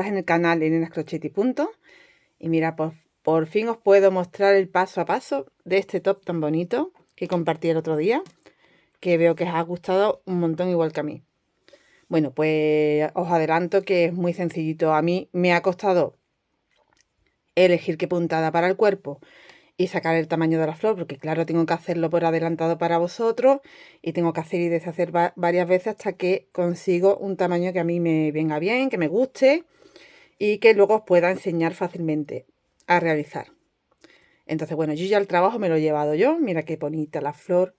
estás en el canal Elena Crochet y Punto. Y mira, por fin os puedo mostrar el paso a paso de este top tan bonito que compartí el otro día, que veo que os ha gustado un montón igual que a mí. Bueno, pues os adelanto que es muy sencillito. A mí me ha costado elegir qué puntada para el cuerpo y sacar el tamaño de la flor, porque claro, tengo que hacerlo por adelantado para vosotros y tengo que hacer y deshacer varias veces hasta que consigo un tamaño que a mí me venga bien, que me guste y que luego os pueda enseñar fácilmente a realizar. Entonces, bueno, yo ya el trabajo me lo he llevado yo. Mira qué bonita la flor.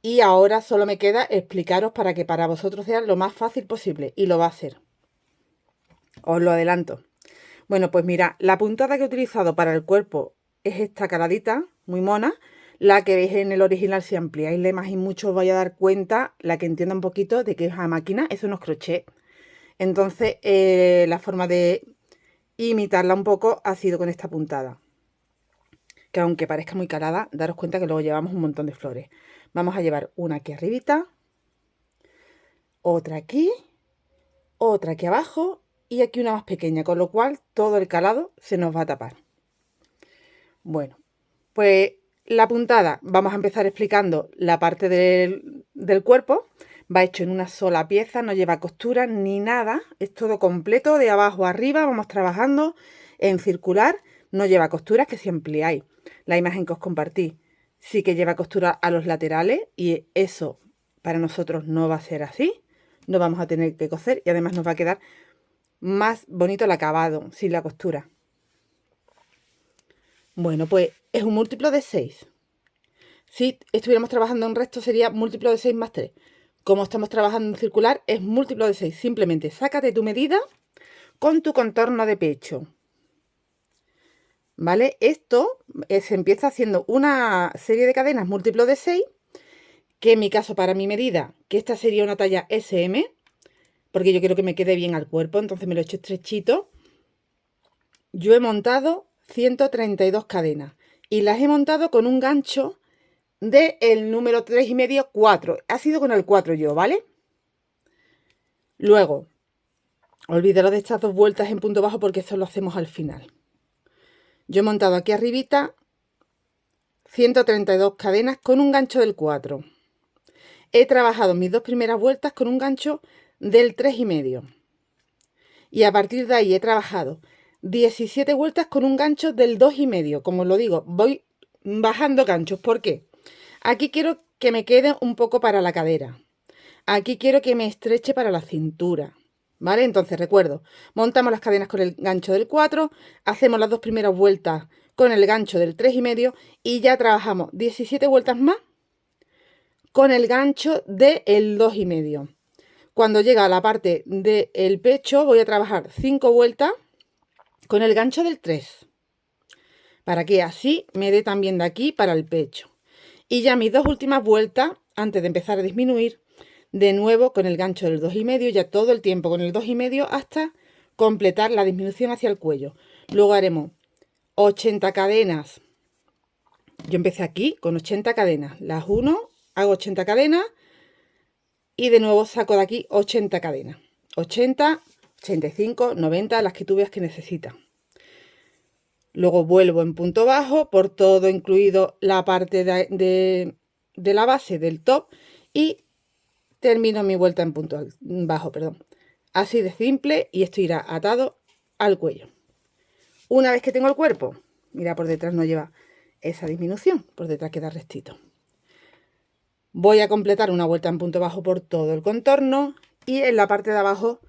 Y ahora solo me queda explicaros para que para vosotros sea lo más fácil posible. Y lo va a ser. Os lo adelanto. Bueno, pues mira, la puntada que he utilizado para el cuerpo es esta caladita, muy mona. La que veis en el original, si ampliáis la imagen mucho os vais a dar cuenta, la que entienda un poquito de que es a máquina, eso no es crochet. Entonces, la forma de imitarla un poco ha sido con esta puntada. Que aunque parezca muy calada, daros cuenta que luego llevamos un montón de flores. Vamos a llevar una aquí arribita, otra aquí abajo y aquí una más pequeña, con lo cual todo el calado se nos va a tapar. Bueno, pues la puntada, vamos a empezar explicando la parte del cuerpo. Va hecho en una sola pieza, no lleva costura ni nada, es todo completo de abajo a arriba. Vamos trabajando en circular, no lleva costuras, que si ampliáis la imagen que os compartí sí que lleva costura a los laterales y eso para nosotros no va a ser así, no vamos a tener que coser y además nos va a quedar más bonito el acabado sin la costura. Bueno, pues es un múltiplo de 6. Si estuviéramos trabajando en recto sería múltiplo de 6 más 3. Como estamos trabajando en circular es múltiplo de 6. Simplemente sácate tu medida con tu contorno de pecho. ¿Vale? Esto se empieza haciendo una serie de cadenas múltiplo de 6, que en mi caso para mi medida, que esta sería una talla SM, porque yo quiero que me quede bien al cuerpo, entonces me lo he hecho estrechito. Yo he montado 132 cadenas y las he montado con un gancho del número 3,5, 4. Ha sido con el 4 yo, ¿vale? Luego, olvidaros de estas dos vueltas en punto bajo porque eso lo hacemos al final. Yo he montado aquí arribita 132 cadenas con un gancho del 4. He trabajado mis dos primeras vueltas con un gancho del 3,5. Y a partir de ahí he trabajado 17 vueltas con un gancho del 2,5. Como os lo digo, voy bajando ganchos. ¿Por qué? Aquí quiero que me quede un poco para la cadera. Aquí quiero que me estreche para la cintura. ¿Vale? Entonces recuerdo, montamos las cadenas con el gancho del 4, hacemos las dos primeras vueltas con el gancho del 3,5 y ya trabajamos 17 vueltas más con el gancho del 2,5. Cuando llega a la parte del pecho voy a trabajar 5 vueltas con el gancho del 3, para que así me dé también de aquí para el pecho. Y ya mis dos últimas vueltas, antes de empezar a disminuir, de nuevo con el gancho del 2,5, ya todo el tiempo con el 2,5 hasta completar la disminución hacia el cuello. Luego haremos 80 cadenas. Yo empecé aquí con 80 cadenas. Las 1, hago 80 cadenas y de nuevo saco de aquí 80 cadenas. 80, 85, 90, las que tú veas que necesitas. Luego vuelvo en punto bajo por todo, incluido la parte de la base del top, y termino mi vuelta en punto bajo, perdón. Así de simple, y esto irá atado al cuello. Una vez que tengo el cuerpo, mira, por detrás no lleva esa disminución, por detrás queda rectito. Voy a completar una vuelta en punto bajo por todo el contorno y en la parte de abajo,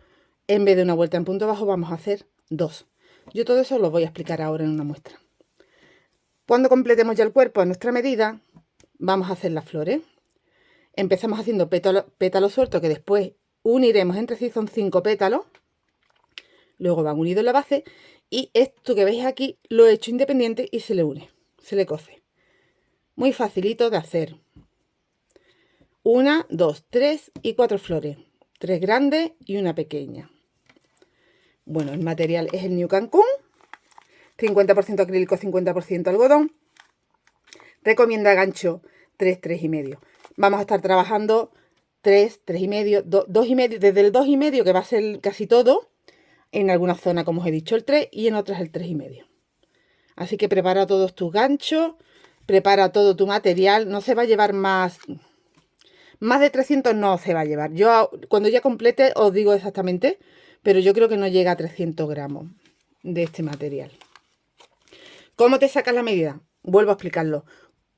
en vez de una vuelta en punto bajo, vamos a hacer 2. Yo todo eso lo voy a explicar ahora en una muestra. Cuando completemos ya el cuerpo a nuestra medida, vamos a hacer las flores. Empezamos haciendo pétalos sueltos que después uniremos entre sí, son 5 pétalos. Luego van unidos en la base y esto que veis aquí lo he hecho independiente y se le une, se le cose. Muy facilito de hacer. 1, 2, 3 y 4 flores. 3 grandes y una pequeña. Bueno, el material es el New Cancún. 50% acrílico, 50% algodón. Recomienda gancho 3, 3,5. Vamos a estar trabajando 3, 3,5, 2,5, desde el 2,5, que va a ser casi todo, En alguna zona, como os he dicho, el 3 y en otras el 3,5. Así que prepara todos tus ganchos, prepara todo tu material. No se va a llevar más de 300, no se va a llevar. Yo cuando ya complete os digo exactamente, pero yo creo que no llega a 300 gramos de este material. ¿Cómo te sacas la medida? Vuelvo a explicarlo.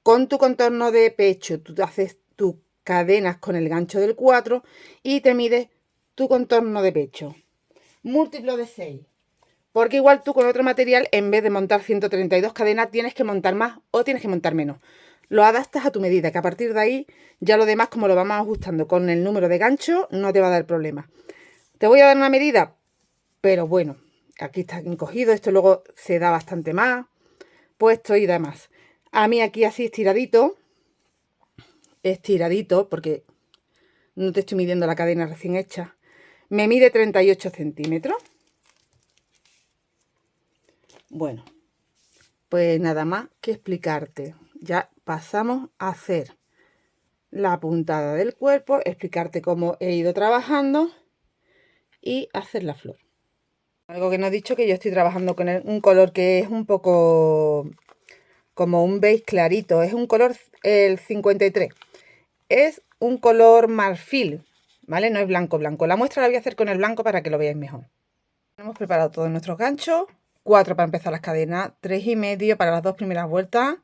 Con tu contorno de pecho, tú haces tus cadenas con el gancho del 4 y te mides tu contorno de pecho. Múltiplo de 6. Porque igual tú con otro material, en vez de montar 132 cadenas, tienes que montar más o tienes que montar menos. Lo adaptas a tu medida, que a partir de ahí, ya lo demás, como lo vamos ajustando con el número de gancho, no te va a dar problema. Te voy a dar una medida, pero bueno, aquí está encogido, esto luego se da bastante más, puesto y demás. A mí aquí así estiradito, porque no te estoy midiendo la cadena recién hecha, me mide 38 centímetros. Bueno, pues nada más que explicarte. Ya pasamos a hacer la puntada del cuerpo, explicarte cómo he ido trabajando y hacer la flor. Algo que no he dicho, que yo estoy trabajando con un color que es un poco como un beige clarito. Es un color, el 53. Es un color marfil, ¿vale? No es blanco blanco. La muestra la voy a hacer con el blanco para que lo veáis mejor. Hemos preparado todos nuestros ganchos. 4 para empezar las cadenas, 3,5 para las 2 primeras vueltas,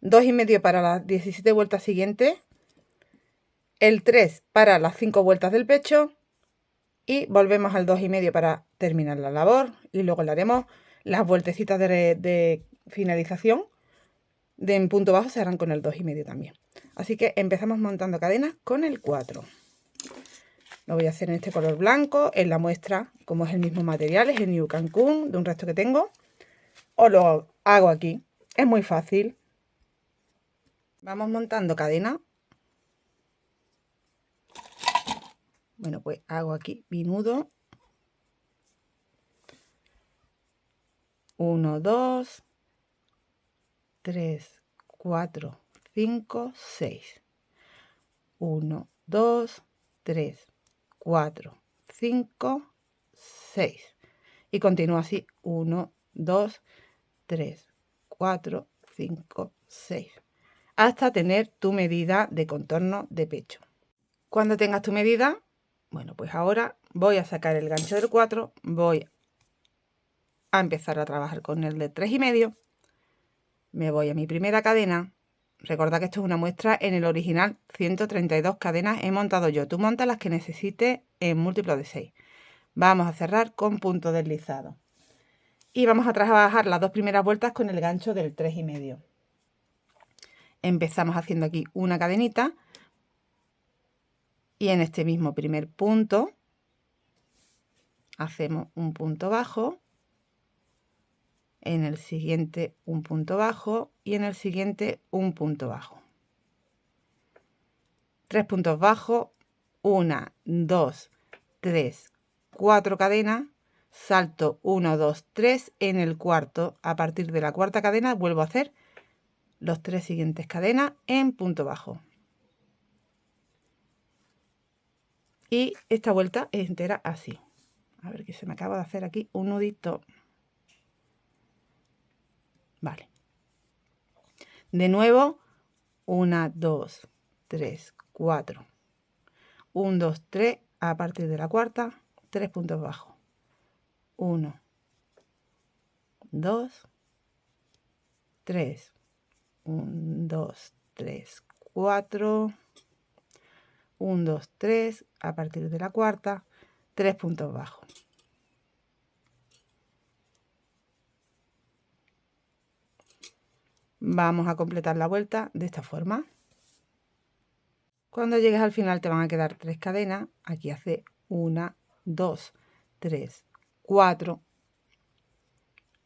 2,5 para las 17 vueltas siguientes, el 3 para las 5 vueltas del pecho y volvemos al 2,5 para terminar la labor y luego le haremos las vueltecitas de finalización en punto bajo, se harán con el 2,5 también. Así que empezamos montando cadenas con el 4. Lo voy a hacer en este color blanco, en la muestra, como es el mismo material, es el New Cancún, de un resto que tengo. Os lo hago aquí, es muy fácil. Vamos montando cadena. Bueno, pues hago aquí mi nudo. 1, 2, 3, 4, 5, 6. 1, 2, 3, 4, 5, 6. Y continúo así. 1, 2, 3, 4, 5, 6. Hasta tener tu medida de contorno de pecho. Cuando tengas tu medida, bueno, pues ahora voy a sacar el gancho del 4, voy a empezar a trabajar con el de 3,5. Me voy a mi primera cadena. Recordad que esto es una muestra, en el original 132 cadenas he montado yo. Tú montas las que necesites en múltiplo de 6. Vamos a cerrar con punto deslizado. Y vamos a trabajar las 2 primeras vueltas con el gancho del 3,5. Empezamos haciendo aquí una cadenita. Y en este mismo primer punto hacemos un punto bajo. En el siguiente un punto bajo y en el siguiente un punto bajo. 3 puntos bajos, 1, 2, 3, 4 cadenas, salto 1, 2, 3 en el cuarto. A partir de la cuarta cadena vuelvo a hacer los 3 siguientes cadenas en punto bajo. Y esta vuelta es entera así. A ver, que se me acaba de hacer aquí un nudito. Vale. De nuevo, 1, 2, 3, 4. 1, 2, 3. A partir de la cuarta, 3 puntos bajos. 1, 2, 3. 1, 2, 3, 4. 1, 2, 3. A partir de la cuarta, 3 puntos bajos. Vamos a completar la vuelta de esta forma. Cuando llegues al final te van a quedar 3 cadenas. Aquí hace 1, 2, 3, 4.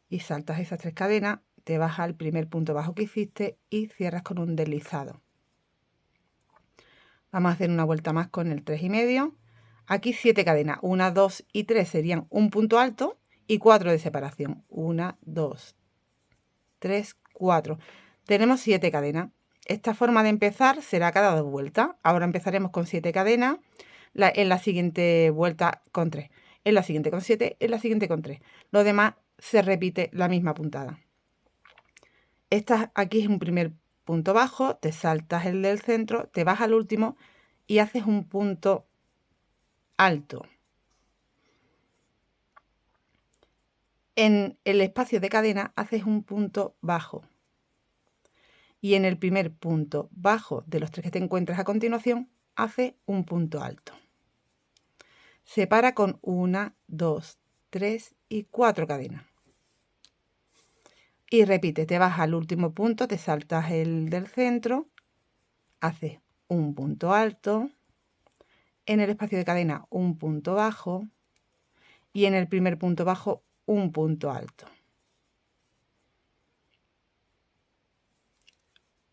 Y saltas esas 3 cadenas, te vas al primer punto bajo que hiciste y cierras con un deslizado. Vamos a hacer una vuelta más con el 3,5. Aquí 7 cadenas. 1, 2 y 3 serían un punto alto y 4 de separación. 1, 2, 3, 4. Tenemos 7 cadenas. Esta forma de empezar será cada 2 vueltas. Ahora empezaremos con 7 cadenas, en la siguiente vuelta con 3. en la siguiente con 7, en la siguiente con 3. Lo demás se repite la misma puntada. Aquí es un primer punto bajo, te saltas el del centro, te vas al último y haces un punto alto. En el espacio de cadena haces un punto bajo. Y en el primer punto bajo de los 3 que te encuentras a continuación, haces un punto alto. Separa con 1, 2, 3 y 4 cadenas. Y repite, te vas al último punto, te saltas el del centro, haces un punto alto, en el espacio de cadena un punto bajo y en el primer punto bajo un punto alto.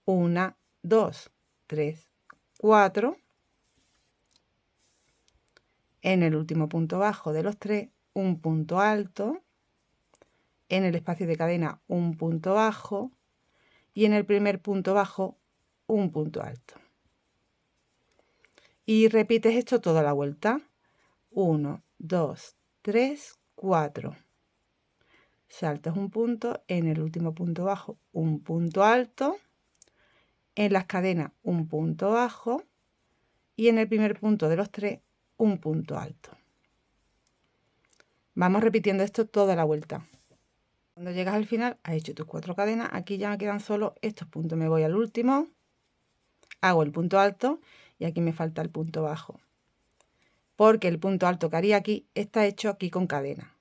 1, 2, 3, 4. En el último punto bajo de los 3, un punto alto. En el espacio de cadena un punto bajo y en el primer punto bajo un punto alto. Y repites esto toda la vuelta. 1, 2, 3, 4. Saltas un punto, en el último punto bajo un punto alto, en las cadenas un punto bajo y en el primer punto de los 3 un punto alto. Vamos repitiendo esto toda la vuelta. Cuando llegas al final has hecho tus 4 cadenas, aquí ya me quedan solo estos puntos. Me voy al último, hago el punto alto y aquí me falta el punto bajo. Porque el punto alto que haría aquí está hecho aquí con cadena.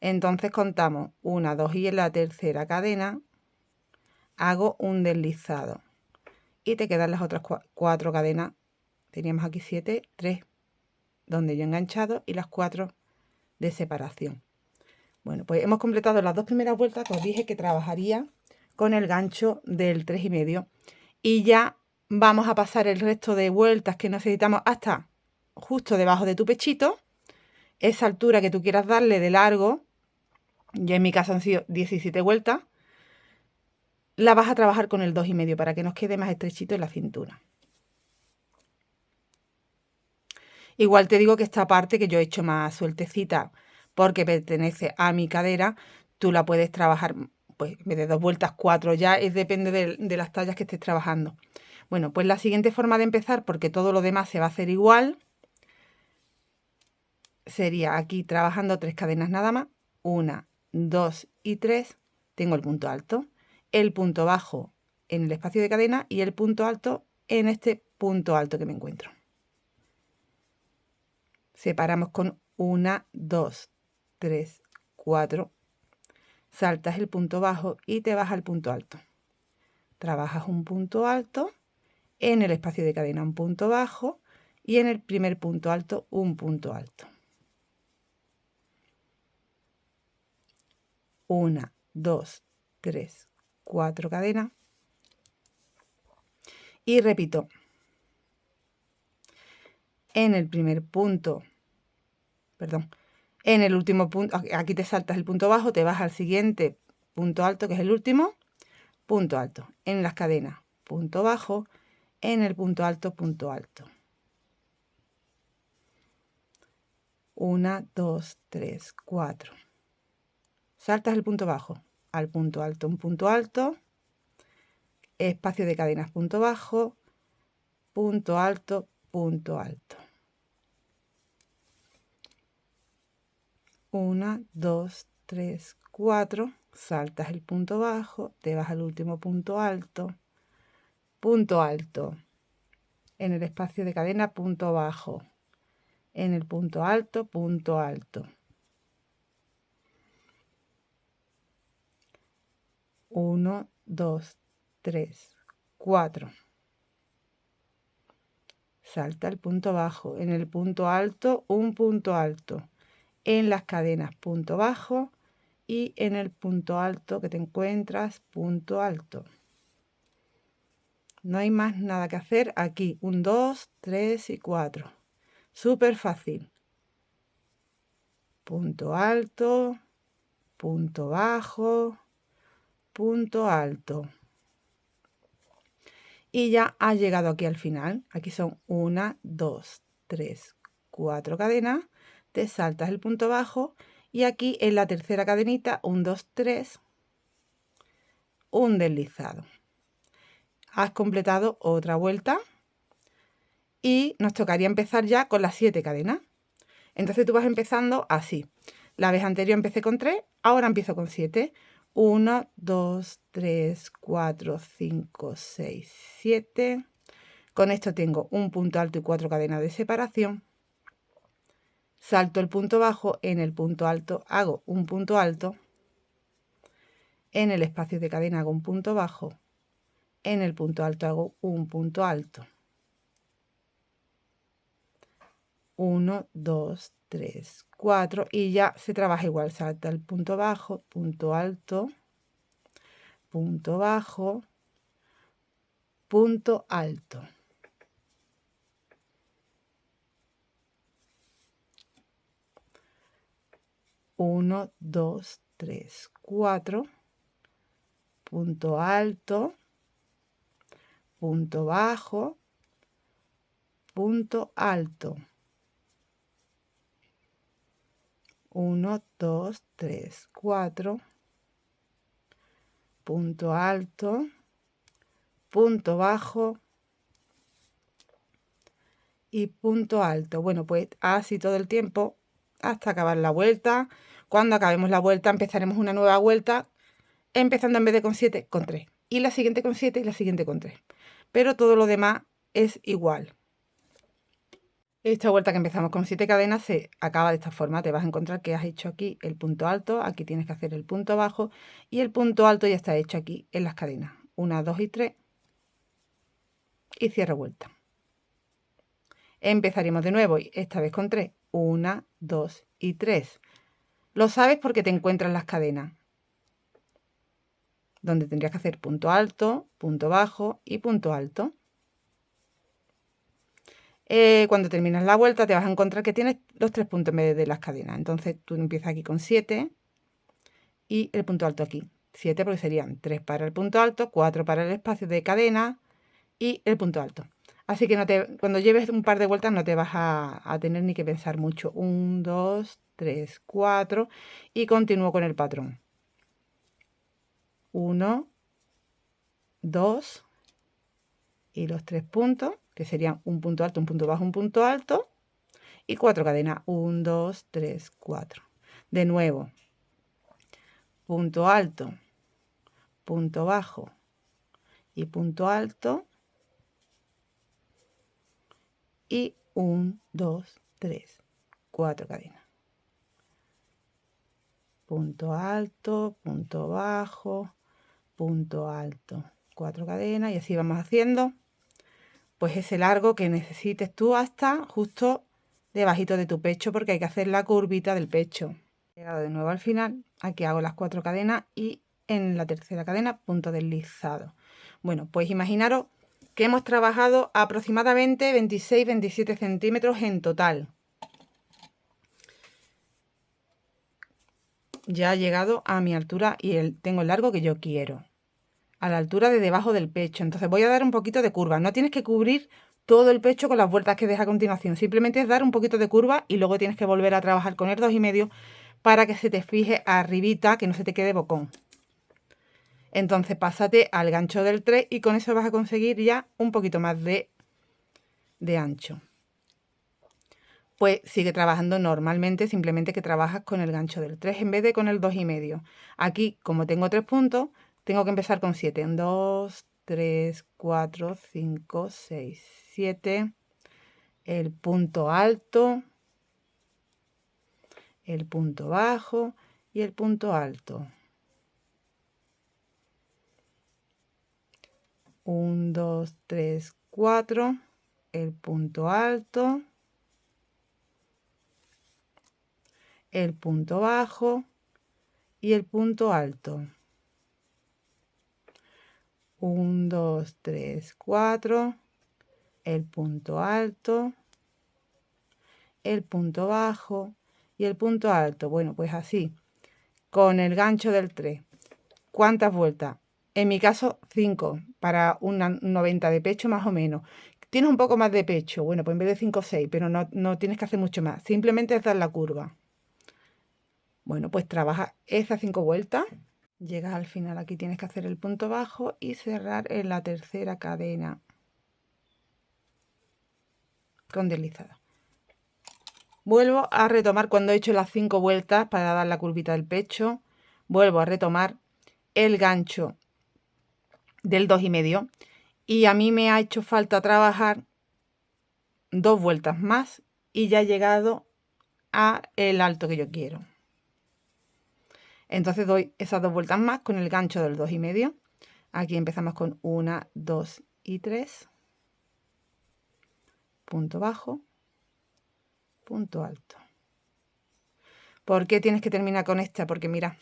Entonces contamos 1, 2 y en la tercera cadena hago un deslizado. Y te quedan las otras 4 cadenas. Teníamos aquí 7, 3 donde yo he enganchado y las 4 de separación. Bueno, pues hemos completado las 2 primeras vueltas que os dije que trabajaría con el gancho del 3,5 y ya vamos a pasar el resto de vueltas que necesitamos hasta justo debajo de tu pechito, esa altura que tú quieras darle de largo. Yo en mi caso han sido 17 vueltas. La vas a trabajar con el 2,5 para que nos quede más estrechito en la cintura. Igual te digo que esta parte que yo he hecho más sueltecita porque pertenece a mi cadera, tú la puedes trabajar, pues en vez de 2 vueltas, 4 ya, depende de las tallas que estés trabajando. Bueno, pues la siguiente forma de empezar, porque todo lo demás se va a hacer igual, sería aquí trabajando 3 cadenas nada más, 1, 2 y 3, tengo el punto alto, el punto bajo en el espacio de cadena y el punto alto en este punto alto que me encuentro. Separamos con 1, 2, 3, 4, saltas el punto bajo y te vas al punto alto. Trabajas un punto alto, en el espacio de cadena un punto bajo y en el primer punto alto un punto alto. 1, 2, 3, 4 cadenas. Y repito, en el primer punto, perdón, en el último punto, aquí te saltas el punto bajo, te vas al siguiente punto alto, que es el último, punto alto. En las cadenas, punto bajo, en el punto alto, punto alto. 1, 2, 3, 4. Saltas el punto bajo, al punto alto, un punto alto, espacio de cadenas, punto bajo, punto alto, punto alto. 1, 2, 3, 4, saltas el punto bajo, te vas al último punto alto, en el espacio de cadena, punto bajo, en el punto alto, punto alto. 1, 2, 3, 4. Salta el punto bajo, en el punto alto, un punto alto, en las cadenas, punto bajo y en el punto alto que te encuentras, punto alto. No hay más nada que hacer aquí. 1, 2, 3 y 4. Súper fácil. Punto alto, punto bajo, punto alto. Y ya has llegado aquí al final. Aquí son 1, 2, 3, 4 cadenas. te saltas el punto bajo y aquí en la tercera cadenita, 1, 2, 3, un deslizado. Has completado otra vuelta y nos tocaría empezar ya con las 7 cadenas. Entonces tú vas empezando así. La vez anterior empecé con 3, ahora empiezo con 7. 1, 2, 3, 4, 5, 6, 7. Con esto tengo un punto alto y 4 cadenas de separación. Salto el punto bajo, en el punto alto hago un punto alto. En el espacio de cadena hago un punto bajo. En el punto alto hago un punto alto. 1, 2, 3, 4 y ya se trabaja igual. Salta el punto bajo, punto alto, punto bajo, punto alto. Uno, dos, tres, 4, punto alto, punto bajo, punto alto. 1, 2, 3, 4, punto alto, punto bajo y punto alto. Bueno, pues así todo el tiempo hasta acabar la vuelta. Cuando acabemos la vuelta empezaremos una nueva vuelta, empezando en vez de con 7, con 3. Y la siguiente con 7 y la siguiente con 3. Pero todo lo demás es igual. Esta vuelta que empezamos con 7 cadenas se acaba de esta forma. Te vas a encontrar que has hecho aquí el punto alto, aquí tienes que hacer el punto bajo y el punto alto ya está hecho aquí en las cadenas. 1, 2 y 3 y cierro vuelta. Empezaremos de nuevo, esta vez con 3. 1, 2 y 3. Lo sabes porque te encuentras las cadenas, donde tendrías que hacer punto alto, punto bajo y punto alto. Cuando terminas la vuelta te vas a encontrar que tienes los 3 puntos en vez de las cadenas. Entonces tú empiezas aquí con 7 y el punto alto aquí. 7 porque serían 3 para el punto alto, 4 para el espacio de cadena y el punto alto. Así que cuando lleves un par de vueltas no te vas a tener ni que pensar mucho. 1, 2, 3, 4 y continúo con el patrón. 1, 2 y los 3 puntos, que serían un punto alto, un punto bajo, un punto alto y 4 cadenas. 1, 2, 3, 4. De nuevo, punto alto, punto bajo y punto alto y 1, 2, 3, 4 cadenas. Punto alto, punto bajo, punto alto, 4 cadenas y así vamos haciendo pues ese largo que necesites tú hasta justo debajito de tu pecho, porque hay que hacer la curvita del pecho. He llegado de nuevo al final, aquí hago las 4 cadenas y en la tercera cadena punto deslizado. Bueno, pues imaginaros que hemos trabajado aproximadamente 26-27 centímetros en total. Ya he llegado a mi altura y tengo el largo que yo quiero, a la altura de debajo del pecho. Entonces voy a dar un poquito de curva. No tienes que cubrir todo el pecho con las vueltas que deja a continuación. Simplemente es dar un poquito de curva y luego tienes que volver a trabajar con el 2,5 para que se te fije arribita, que no se te quede bocón. Entonces pásate al gancho del 3 y con eso vas a conseguir ya un poquito más de ancho. Pues sigue trabajando normalmente, simplemente que trabajas con el gancho del 3 en vez de con el 2,5. Aquí, como tengo 3 puntos, tengo que empezar con 7. 2, 3, 4, 5, 6, 7. El punto alto, el punto bajo y el punto alto. 1, 2, 3, 4. El punto alto, el punto bajo y el punto alto. 1, 2, 3, 4. El punto alto, el punto bajo y el punto alto. Bueno, pues así, con el gancho del 3. ¿Cuántas vueltas? En mi caso, 5, para un 90 de pecho más o menos. Tienes un poco más de pecho. Bueno, pues en vez de 5 o 6, pero no tienes que hacer mucho más. Simplemente es dar la curva. Bueno, pues trabaja esas 5 vueltas. Llegas al final, aquí tienes que hacer el punto bajo y cerrar en la tercera cadena con deslizado. Vuelvo a retomar cuando he hecho las 5 vueltas para dar la curvita del pecho. Vuelvo a retomar el gancho del 2,5 y a mí me ha hecho falta trabajar 2 vueltas más y ya he llegado a el alto que yo quiero. Entonces doy esas 2 vueltas más con el gancho del 2,5. Aquí empezamos con 1, 2 y 3. Punto bajo, punto alto. ¿Por qué tienes que terminar con esta? Porque mira,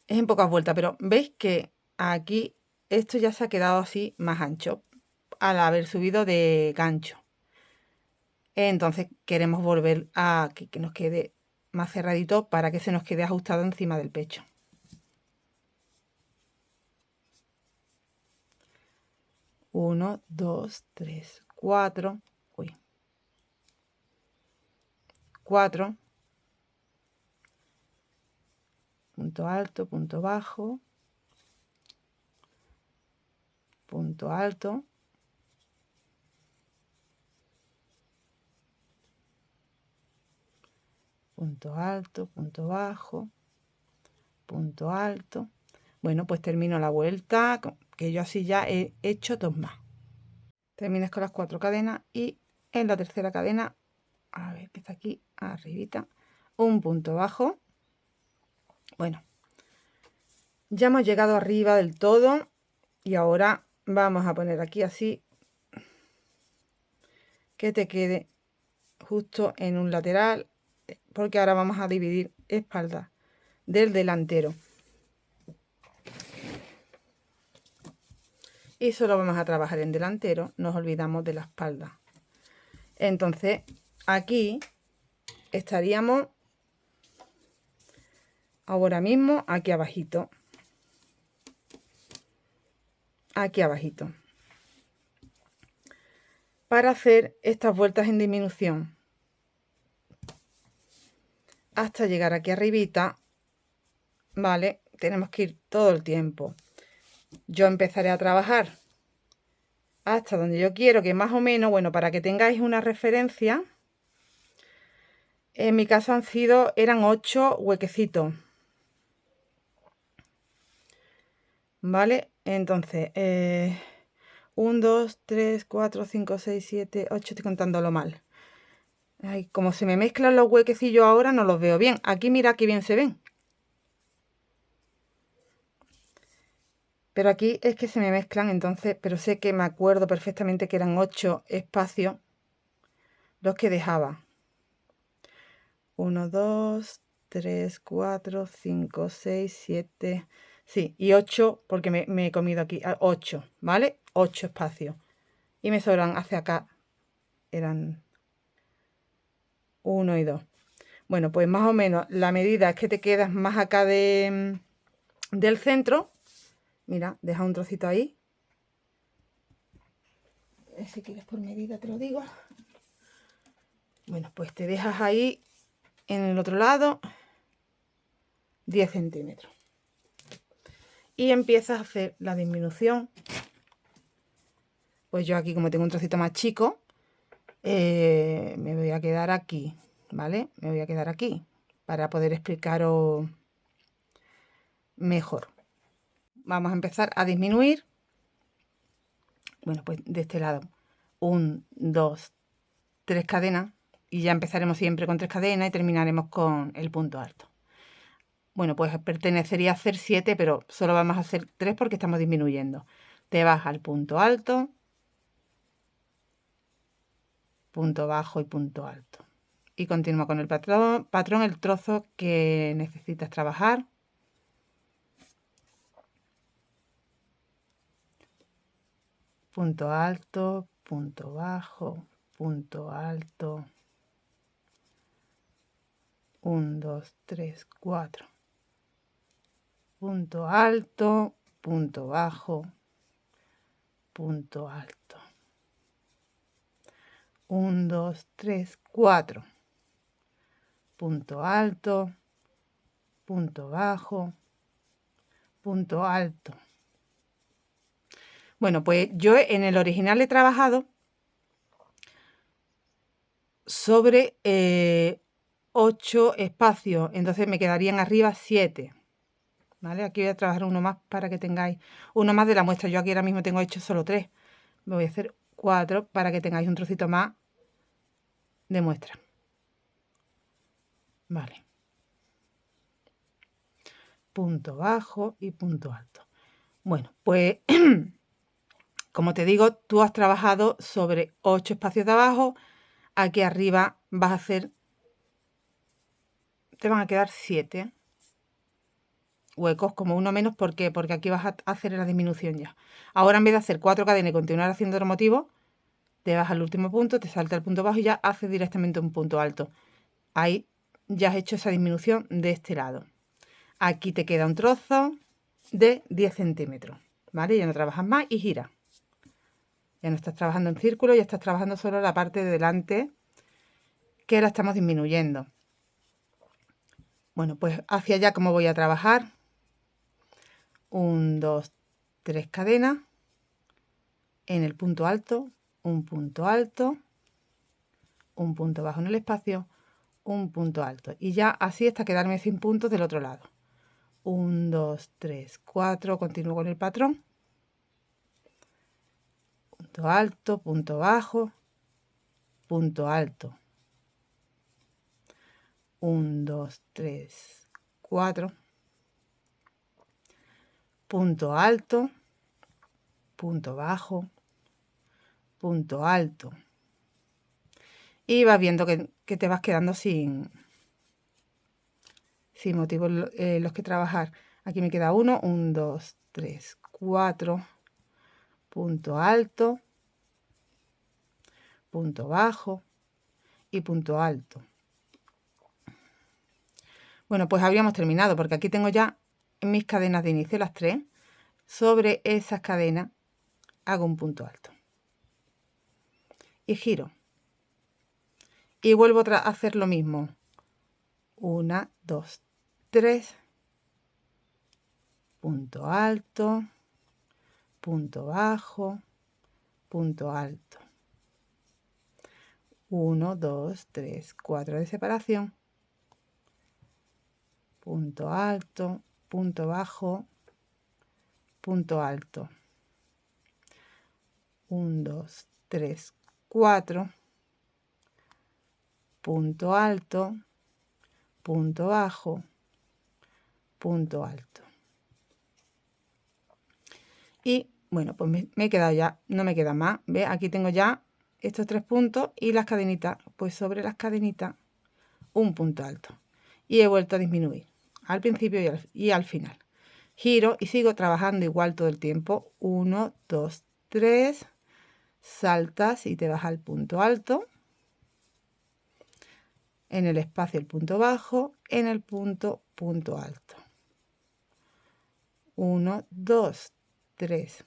es en pocas vueltas, pero veis que aquí esto ya se ha quedado así más ancho al haber subido de gancho. Entonces queremos volver a que nos quede más cerradito para que se nos quede ajustado encima del pecho. Uno, dos, tres, cuatro. Uy. 4. Punto alto, punto bajo. Punto alto. Punto alto, punto bajo. Punto alto. Bueno, pues termino la vuelta, que yo así ya he hecho 2 más. Terminas con las 4 cadenas y en la tercera cadena, a ver, que está aquí arribita, un punto bajo. Bueno, ya hemos llegado arriba del todo y ahora vamos a poner aquí así que te quede justo en un lateral, porque ahora vamos a dividir espalda del delantero. Y solo vamos a trabajar en delantero, nos olvidamos de la espalda. Entonces, aquí estaríamos ahora mismo aquí abajito. Aquí abajito. Para hacer estas vueltas en disminución hasta llegar aquí arribita, ¿vale? Tenemos que ir todo el tiempo. Yo empezaré a trabajar hasta donde yo quiero, que más o menos, bueno, para que tengáis una referencia, en mi caso eran 8 huequecitos, ¿vale? Entonces, 1, 2, 3, 4, 5, 6, 7, 8, estoy contándolo mal. Ay, como se me mezclan los huequecillos ahora, no los veo bien. Aquí mira qué bien se ven. Pero aquí es que se me mezclan, entonces, pero sé que me acuerdo perfectamente que eran 8 espacios los que dejaba. 1, 2, 3, 4, 5, 6, 7... Sí, y 8, porque me he comido aquí 8, ¿vale? 8 espacios. Y me sobran hacia acá, eran 1 y 2. Bueno, pues más o menos la medida es que te quedas más acá del centro. Mira, deja un trocito ahí. Si quieres por medida te lo digo. Bueno, pues te dejas ahí en el otro lado 10 centímetros. Y empiezas a hacer la disminución. Pues yo aquí, como tengo un trocito más chico, me voy a quedar aquí, ¿vale? Me voy a quedar aquí para poder explicaros mejor. Vamos a empezar a disminuir. Bueno, pues de este lado, 1, 2, 3 cadenas. Y ya empezaremos siempre con 3 cadenas y terminaremos con el punto alto. Bueno, pues pertenecería a hacer 7, pero solo vamos a hacer 3 porque estamos disminuyendo. Te vas al punto alto, punto bajo y punto alto. Y continúa con el patrón, el trozo que necesitas trabajar. Punto alto, punto bajo, punto alto. 1, 2, 3, 4. Punto alto, punto bajo, punto alto. 1, 2, 3, 4. Punto alto, punto bajo, punto alto. Bueno, pues yo en el original he trabajado sobre 8 espacios, entonces me quedarían arriba 7. ¿Vale? Aquí voy a trabajar uno más para que tengáis uno más de la muestra. Yo aquí ahora mismo tengo hecho solo 3. Me voy a hacer 4 para que tengáis un trocito más de muestra. Vale. Punto bajo y punto alto. Bueno, pues como te digo, tú has trabajado sobre 8 espacios de abajo. Aquí arriba vas a hacer, te van a quedar 7 huecos, como uno menos. ¿Por qué? Porque aquí vas a hacer la disminución ya. Ahora en vez de hacer 4 cadenas y continuar haciendo otro motivo, te vas al último punto, te salta el punto bajo y ya haces directamente un punto alto. Ahí ya has hecho esa disminución de este lado. Aquí te queda un trozo de 10 centímetros, ¿vale? Ya no trabajas más y gira. Ya no estás trabajando en círculo, ya estás trabajando solo la parte de delante, que la estamos disminuyendo. Bueno, pues hacia allá, ¿cómo voy a trabajar? 1, 2, 3 cadenas en el punto alto, un punto alto, un punto bajo en el espacio, un punto alto. Y ya así hasta quedarme sin puntos del otro lado. 1, 2, 3, 4, continúo con el patrón. Punto alto, punto bajo, punto alto. 1, 2, 3, 4. Punto alto, punto bajo, punto alto. Y vas viendo que te vas quedando sin motivos los que trabajar. Aquí me queda 1, 1, 2, 3, 4. Punto alto, punto bajo y punto alto. Bueno, pues habríamos terminado, porque aquí tengo ya mis cadenas de inicio, las 3. Sobre esas cadenas hago un punto alto y giro. Y vuelvo a hacer lo mismo. 1, 2, 3. Punto alto, punto bajo, punto alto. 1, 2, 3, 4 de separación. Punto alto, punto bajo, punto alto. 1, 2, 3, 4. Punto alto, punto bajo, punto alto. Y bueno, pues me he quedado ya, no me queda más. ¿Ves? Aquí tengo ya estos 3 puntos y las cadenitas, pues sobre las cadenitas un punto alto. Y he vuelto a disminuir al principio y al final. Giro y sigo trabajando igual todo el tiempo. 1, 2, 3. Saltas y te vas al punto alto. En el espacio el punto bajo. En el punto alto. 1, 2, 3.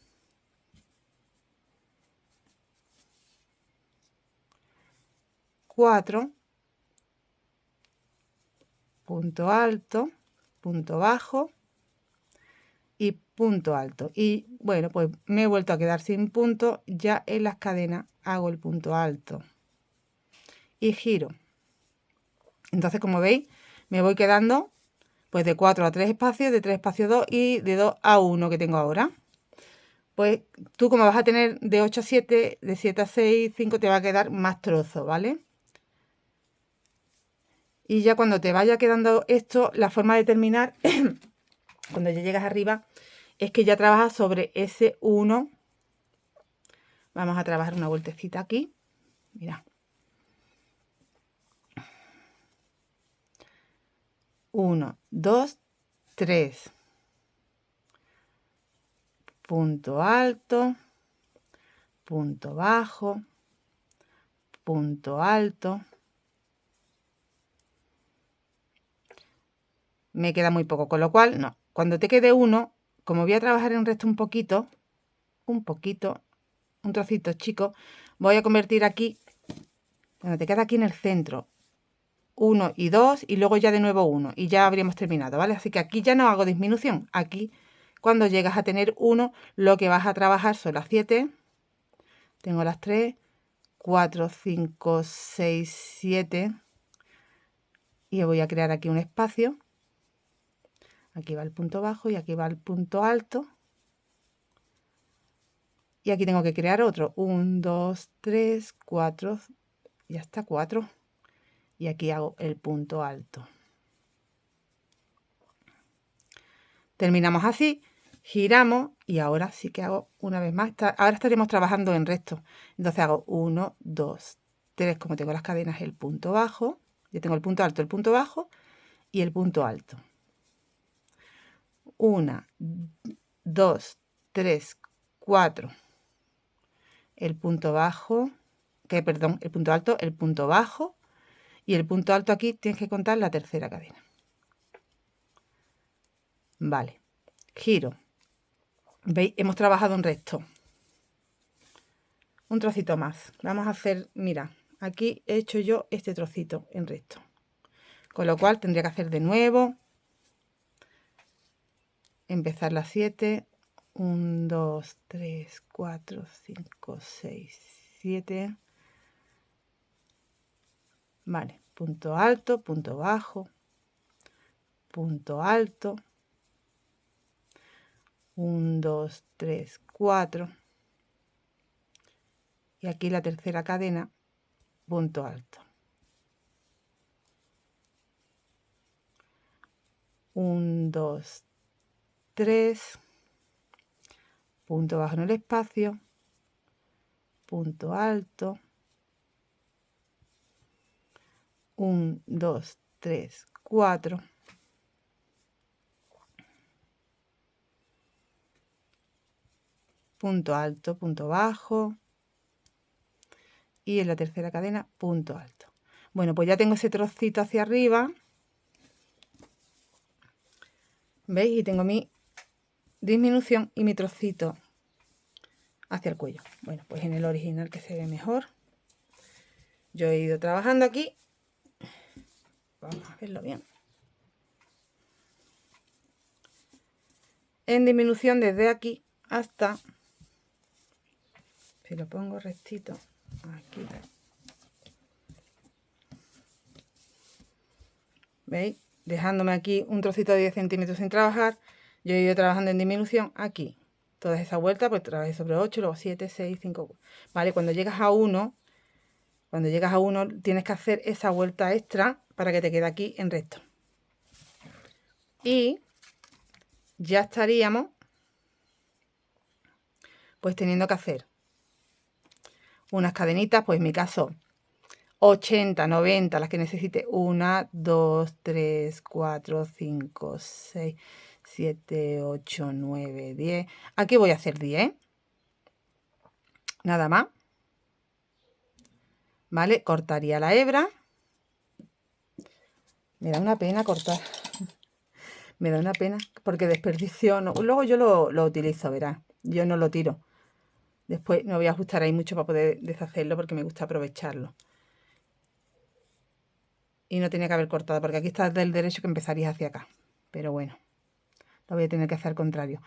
4. Punto alto, punto bajo y punto alto. Y bueno, pues me he vuelto a quedar sin punto. Ya en las cadenas hago el punto alto y giro. Entonces, como veis, me voy quedando pues de 4 a 3 espacios, de 3 espacios 2 y de 2 a 1 que tengo ahora. Pues tú, como vas a tener de 8 a 7, de 7 a 6, 5, te va a quedar más trozo, ¿vale? Y ya cuando te vaya quedando esto, la forma de terminar, cuando ya llegas arriba, es que ya trabajas sobre ese 1. Vamos a trabajar una vueltecita aquí. Mira. 1, 2, 3. Punto alto, punto bajo, punto alto. Me queda muy poco, con lo cual no. Cuando te quede 1, como voy a trabajar en resto un poquito, un trocito chico, voy a convertir aquí, bueno, te queda aquí en el centro, 1 y 2 y luego ya de nuevo 1 y ya habríamos terminado, ¿vale? Así que aquí ya no hago disminución. Aquí, cuando llegas a tener 1, lo que vas a trabajar son las 7. Tengo las 3, 4, 5, 6, 7. Y voy a crear aquí un espacio. Aquí va el punto bajo y aquí va el punto alto. Y aquí tengo que crear otro. 1, 2, 3, 4. Ya está, 4. Y aquí hago el punto alto. Terminamos así, giramos y ahora sí que hago una vez más. Ahora estaremos trabajando en recto. Entonces hago 1, 2, 3, como tengo las cadenas, el punto bajo. Yo tengo el punto alto, el punto bajo y el punto alto. 1, 2, 3, 4. El punto bajo, perdón, el punto alto, el punto bajo. Y el punto alto aquí tienes que contar la tercera cadena. Vale, giro. ¿Veis? Hemos trabajado en recto. Un trocito más. Vamos a hacer, mira, aquí he hecho yo este trocito en recto. Con lo cual tendría que hacer de nuevo. Empezar las 7. 1, 2, 3, 4, 5, 6, 7. Vale, punto alto, punto bajo, punto alto. 1, 2, 3, 4. Y aquí la tercera cadena, punto alto. 1, 2, 3. Punto bajo en el espacio, punto alto. 1, 2, 3, 4. Punto alto, punto bajo. Y en la tercera cadena, punto alto. Bueno, pues ya tengo ese trocito hacia arriba. ¿Veis? Y tengo mi disminución y mi trocito hacia el cuello. Bueno, pues en el original que se ve mejor. Yo he ido trabajando aquí. Vamos a verlo bien. En disminución desde aquí hasta, si lo pongo rectito, aquí. ¿Veis? Dejándome aquí un trocito de 10 centímetros sin trabajar. Yo he ido trabajando en disminución aquí. Toda esa vuelta, pues trabajé sobre 8, luego 7, 6, 5. Vale, cuando llegas a 1, tienes que hacer esa vuelta extra para que te quede aquí en recto. Y ya estaríamos pues teniendo que hacer unas cadenitas, pues en mi caso 80, 90, las que necesite. 1, 2, 3, 4, 5, 6, 7, 8, 9, 10. Aquí voy a hacer 10. Nada más. ¿Vale? Cortaría la hebra. Me da una pena cortar. Me da una pena porque desperdicio. No. Luego yo lo utilizo, verás. Yo no lo tiro. Después me voy a ajustar ahí mucho para poder deshacerlo porque me gusta aprovecharlo. Y no tenía que haber cortado porque aquí está del derecho que empezaría hacia acá. Pero bueno, lo voy a tener que hacer al contrario.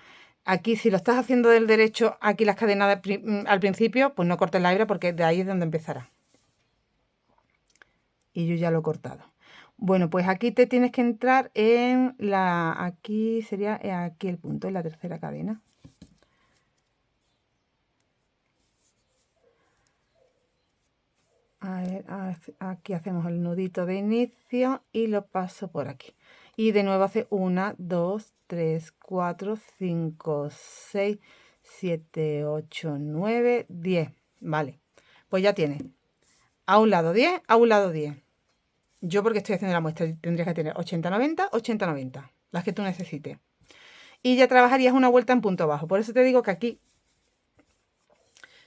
Aquí, si lo estás haciendo del derecho, aquí las cadenas al principio, pues no cortes la hebra porque de ahí es donde empezará. Y yo ya lo he cortado. Bueno, pues aquí te tienes que entrar en la... Aquí sería aquí el punto, en la tercera cadena. A ver, aquí hacemos el nudito de inicio y lo paso por aquí. Y de nuevo hace 1, 2, 3, 4, 5, 6, 7, 8, 9, 10. Vale, pues ya tienes a un lado 10, a un lado 10. Yo porque estoy haciendo la muestra tendrías que tener 80, 90, 80, 90, las que tú necesites. Y ya trabajarías una vuelta en punto bajo. Por eso te digo que aquí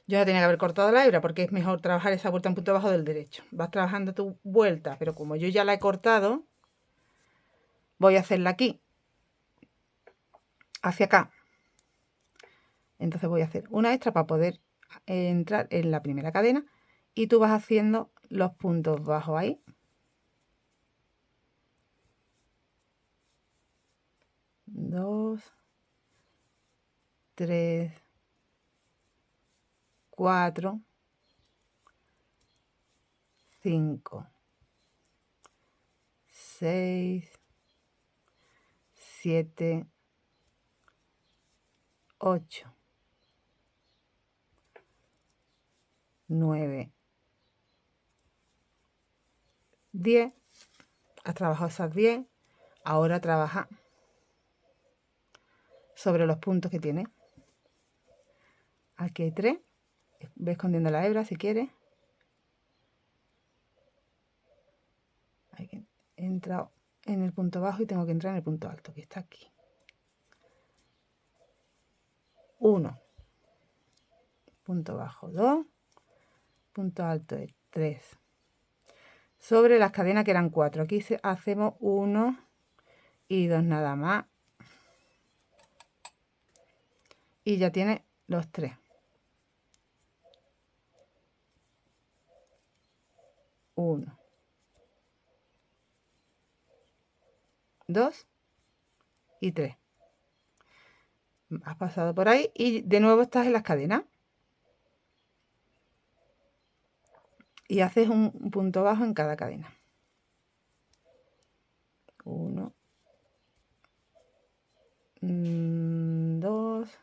yo no tenía que haber cortado la hebra porque es mejor trabajar esa vuelta en punto bajo del derecho. Vas trabajando tu vuelta, pero como yo ya la he cortado, voy a hacerla aquí, hacia acá. Entonces voy a hacer una extra para poder entrar en la primera cadena y tú vas haciendo los puntos bajos ahí. 2, 3, 4, 5, 6, 7, 8, 9, 10. Has trabajado esas 10. Ahora trabaja sobre los puntos que tiene. Aquí hay 3. Ve escondiendo la hebra si quieres. He entrado en el punto bajo y tengo que entrar en el punto alto, que está aquí. 1, punto bajo 2, punto alto es 3. Sobre las cadenas que eran 4, aquí hacemos 1 y 2 nada más. Y ya tiene los 3. 1, 2 y 3. Has pasado por ahí y de nuevo estás en las cadenas. Y haces un punto bajo en cada cadena. 1, 2,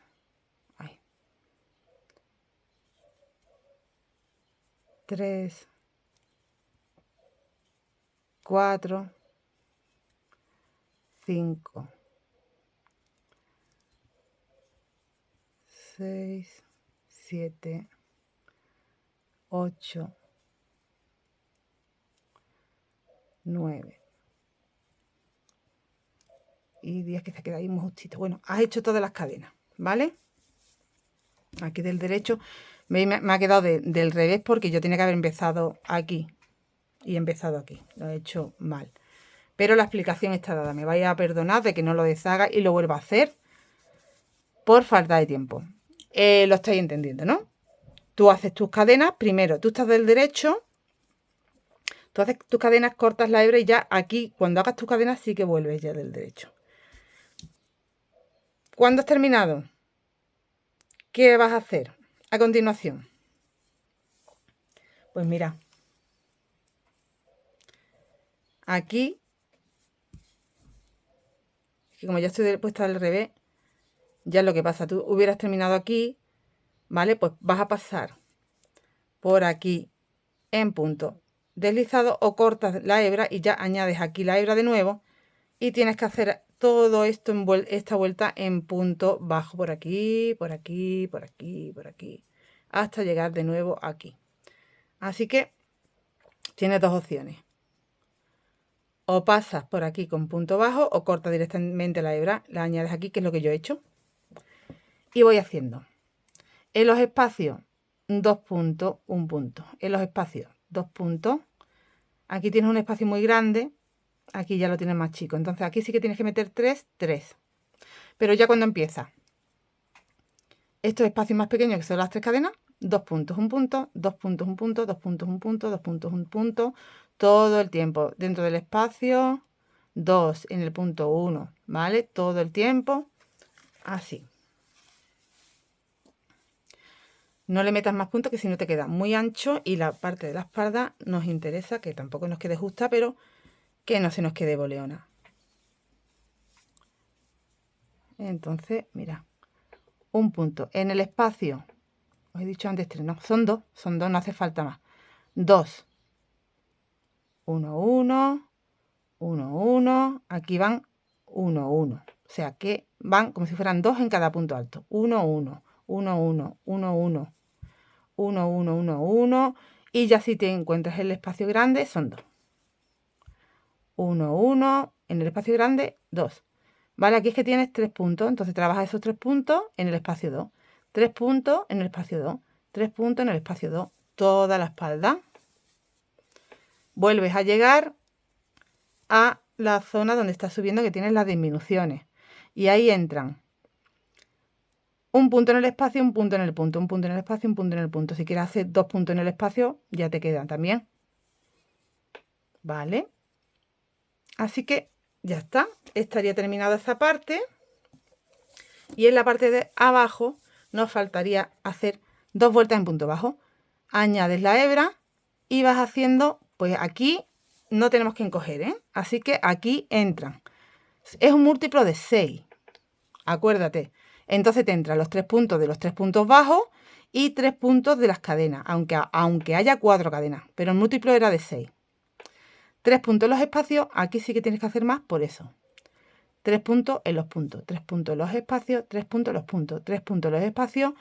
3, 4, 5, 6, 7, 8, 9 y 10, que se queda ahí muy justito. Bueno, has hecho todas las cadenas, ¿vale? Aquí del derecho me ha quedado del revés porque yo tenía que haber empezado aquí y he empezado aquí. Lo he hecho mal. Pero la explicación está dada. Me vais a perdonar de que no lo deshaga y lo vuelva a hacer por falta de tiempo. Lo estáis entendiendo, ¿no? Tú haces tus cadenas. Primero, tú estás del derecho. Tú haces tus cadenas, cortas la hebra y ya aquí, cuando hagas tus cadenas, sí que vuelves ya del derecho. ¿Cuándo has terminado? ¿Qué vas a hacer a continuación? Pues mira, aquí, que como ya estoy puesta al revés, ya es lo que pasa. Tú hubieras terminado aquí, ¿vale? Pues vas a pasar por aquí en punto deslizado o cortas la hebra y ya añades aquí la hebra de nuevo y tienes que hacer todo esto esta vuelta en punto bajo por aquí, por aquí, por aquí, por aquí, hasta llegar de nuevo aquí. Así que tienes dos opciones. O pasas por aquí con punto bajo o cortas directamente la hebra, la añades aquí, que es lo que yo he hecho. Y voy haciendo. En los espacios, 2 puntos, 1 punto. En los espacios, 2 puntos. Aquí tienes un espacio muy grande, aquí ya lo tienes más chico. Entonces aquí sí que tienes que meter 3, 3. Pero ya cuando empieza estos espacios más pequeños, que son las 3 cadenas, 2 puntos, 1 punto, 2 puntos, 1 punto, 2 puntos, 1 punto, 2 puntos, 1 punto, todo el tiempo. Dentro del espacio, 2 en el punto 1, ¿vale? Todo el tiempo, así. No le metas más puntos que si no te queda muy ancho y la parte de la espalda nos interesa que tampoco nos quede justa, pero que no se nos quede boleona. Entonces, mira, un punto. En el espacio, os he dicho antes 3, no, son 2, no hace falta más. 2, 1, 1, 1, 1, aquí van 1, 1. O sea que van como si fueran 2 en cada punto alto. 1, 1, 1, 1, 1, 1, 1, 1, 1, 1. Y ya si te encuentras el espacio grande, son 2. 1, 1, en el espacio grande, 2. Vale, aquí es que tienes 3 puntos, entonces trabajas esos 3 puntos en el espacio 2. 3 puntos en el espacio 2. 3 puntos en el espacio 2. Toda la espalda. Vuelves a llegar a la zona donde estás subiendo, que tienes las disminuciones. Y ahí entran un punto en el espacio, un punto en el punto, un punto en el espacio, un punto en el punto. Si quieres hacer 2 puntos en el espacio, ya te quedan también. ¿Vale? Así que ya está. Estaría terminada esa parte. Y en la parte de abajo nos faltaría hacer 2 vueltas en punto bajo. Añades la hebra y vas haciendo, pues aquí no tenemos que encoger, ¿eh? Así que aquí entran. Es un múltiplo de 6. Acuérdate. Entonces te entran los 3 puntos de los 3 puntos bajos y 3 puntos de las cadenas, aunque haya 4 cadenas, pero el múltiplo era de 6. 3 puntos en los espacios, aquí sí que tienes que hacer más por eso. 3 puntos en los puntos, 3 puntos en los espacios, 3 puntos en los puntos, 3 puntos en los espacios,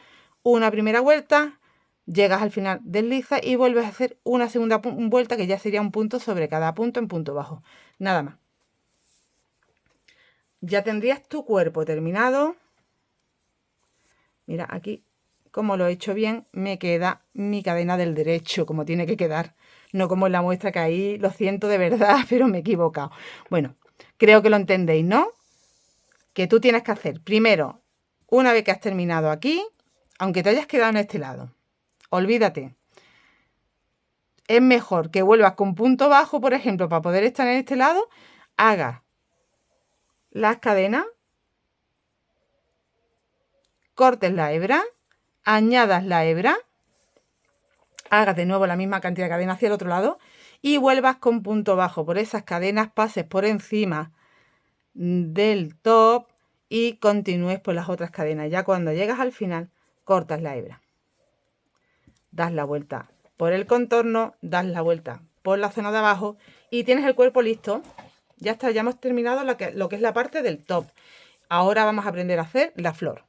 una primera vuelta, llegas al final, deslizas y vuelves a hacer una segunda vuelta que ya sería un punto sobre cada punto en punto bajo. Nada más. Ya tendrías tu cuerpo terminado. Mira, aquí, como lo he hecho bien, me queda mi cadena del derecho, como tiene que quedar. No como en la muestra que ahí, lo siento de verdad, pero me he equivocado. Bueno, creo que lo entendéis, ¿no? Que tú tienes que hacer primero, una vez que has terminado aquí, aunque te hayas quedado en este lado, olvídate. Es mejor que vuelvas con punto bajo, por ejemplo, para poder estar en este lado, hagas las cadenas, cortes la hebra, añadas la hebra, hagas de nuevo la misma cantidad de cadenas hacia el otro lado y vuelvas con punto bajo. Por esas cadenas pases por encima del top y continúes por las otras cadenas. Ya cuando llegas al final, cortas la hebra. Das la vuelta por el contorno, das la vuelta por la zona de abajo y tienes el cuerpo listo. Ya está, ya hemos terminado lo que es la parte del top. Ahora vamos a aprender a hacer la flor.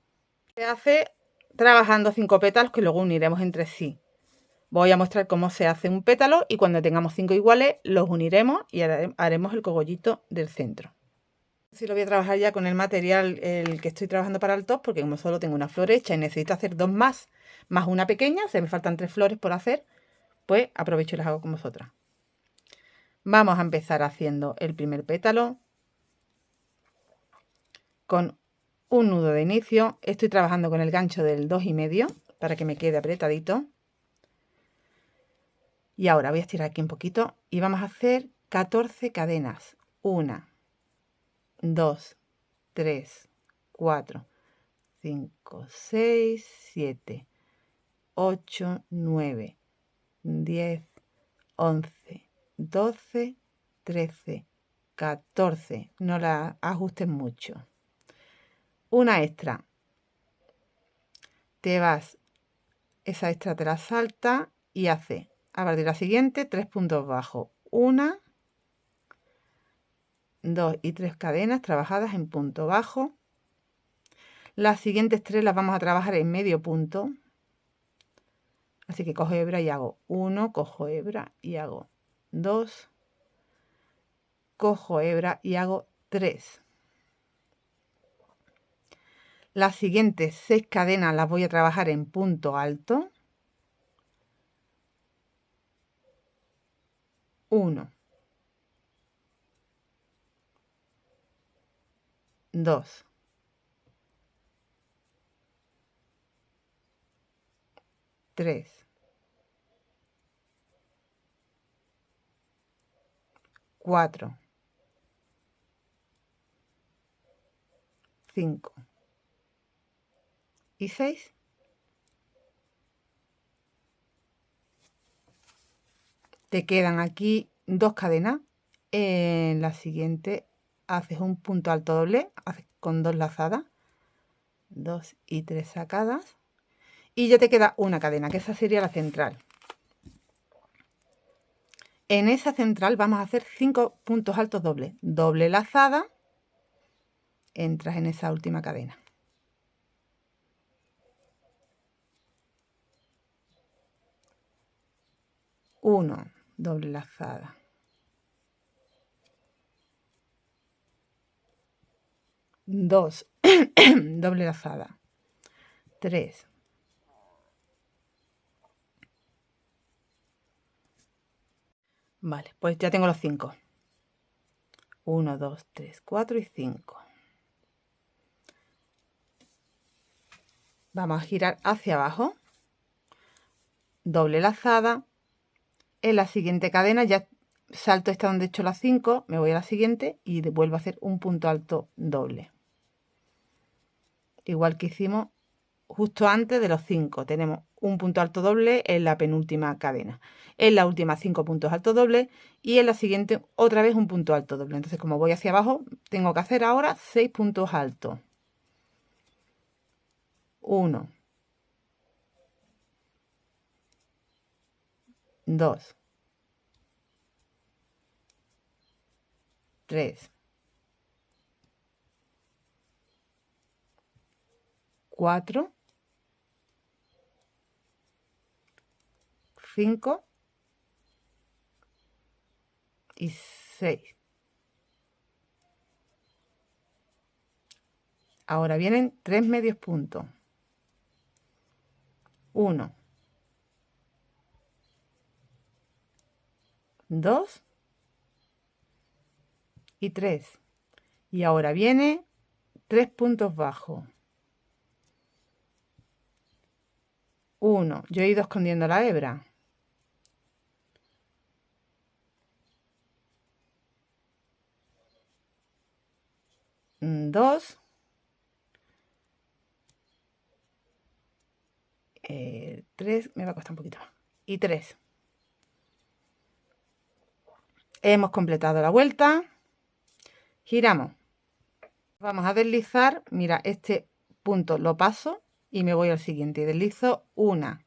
Se hace trabajando 5 pétalos que luego uniremos entre sí. Voy a mostrar cómo se hace un pétalo y cuando tengamos 5 iguales los uniremos y haremos el cogollito del centro. Sí, lo voy a trabajar ya con el material el que estoy trabajando para el top, porque como solo tengo una flor hecha y necesito hacer 2 más una pequeña, o sea, me faltan 3 flores por hacer, pues aprovecho y las hago con vosotras. Vamos a empezar haciendo el primer pétalo con un nudo de inicio. Estoy trabajando con el gancho del 2,5 para que me quede apretadito. Y ahora voy a estirar aquí un poquito y vamos a hacer 14 cadenas. 1, 2, 3, 4, 5, 6, 7, 8, 9, 10, 11, 12, 13, 14. No la ajustes mucho. Una extra. Te vas, esa extra te la salta y hace a partir de la siguiente 3 puntos bajos. 1, 2 y 3 cadenas trabajadas en punto bajo. Las siguientes 3 las vamos a trabajar en medio punto. Así que cojo hebra y hago 1, cojo hebra y hago 2, cojo hebra y hago 3. Las siguientes 6 cadenas las voy a trabajar en punto alto. 1, 2, 3, 4, 5 y 6. Te quedan aquí 2 cadenas. En la siguiente haces un punto alto doble, haces con 2 lazadas, 2 y 3 sacadas. Y ya te queda una cadena, que esa sería la central. En esa central vamos a hacer 5 puntos altos dobles. Doble lazada, entras en esa última cadena. 1, doble lazada. 2, doble lazada. 3. Vale, pues ya tengo los 5. 1, 2, 3, 4 y 5. Vamos a girar hacia abajo, doble lazada. En la siguiente cadena ya salto esta donde he hecho las 5, me voy a la siguiente y vuelvo a hacer un punto alto doble. Igual que hicimos justo antes de los 5, tenemos un punto alto doble en la penúltima cadena. En la última 5 puntos alto doble y en la siguiente otra vez un punto alto doble. Entonces, como voy hacia abajo, tengo que hacer ahora 6 puntos altos. 1, 2, 3, 4, 5 y 6. Ahora vienen 3 medios puntos. 1, 2 y 3. Y ahora viene 3 puntos bajos. 1, yo he ido escondiendo la hebra. 2, 3, me va a costar un poquito más. Y 3. Hemos completado la vuelta. Giramos. Vamos a deslizar. Mira, este punto lo paso y me voy al siguiente. Y deslizo 1,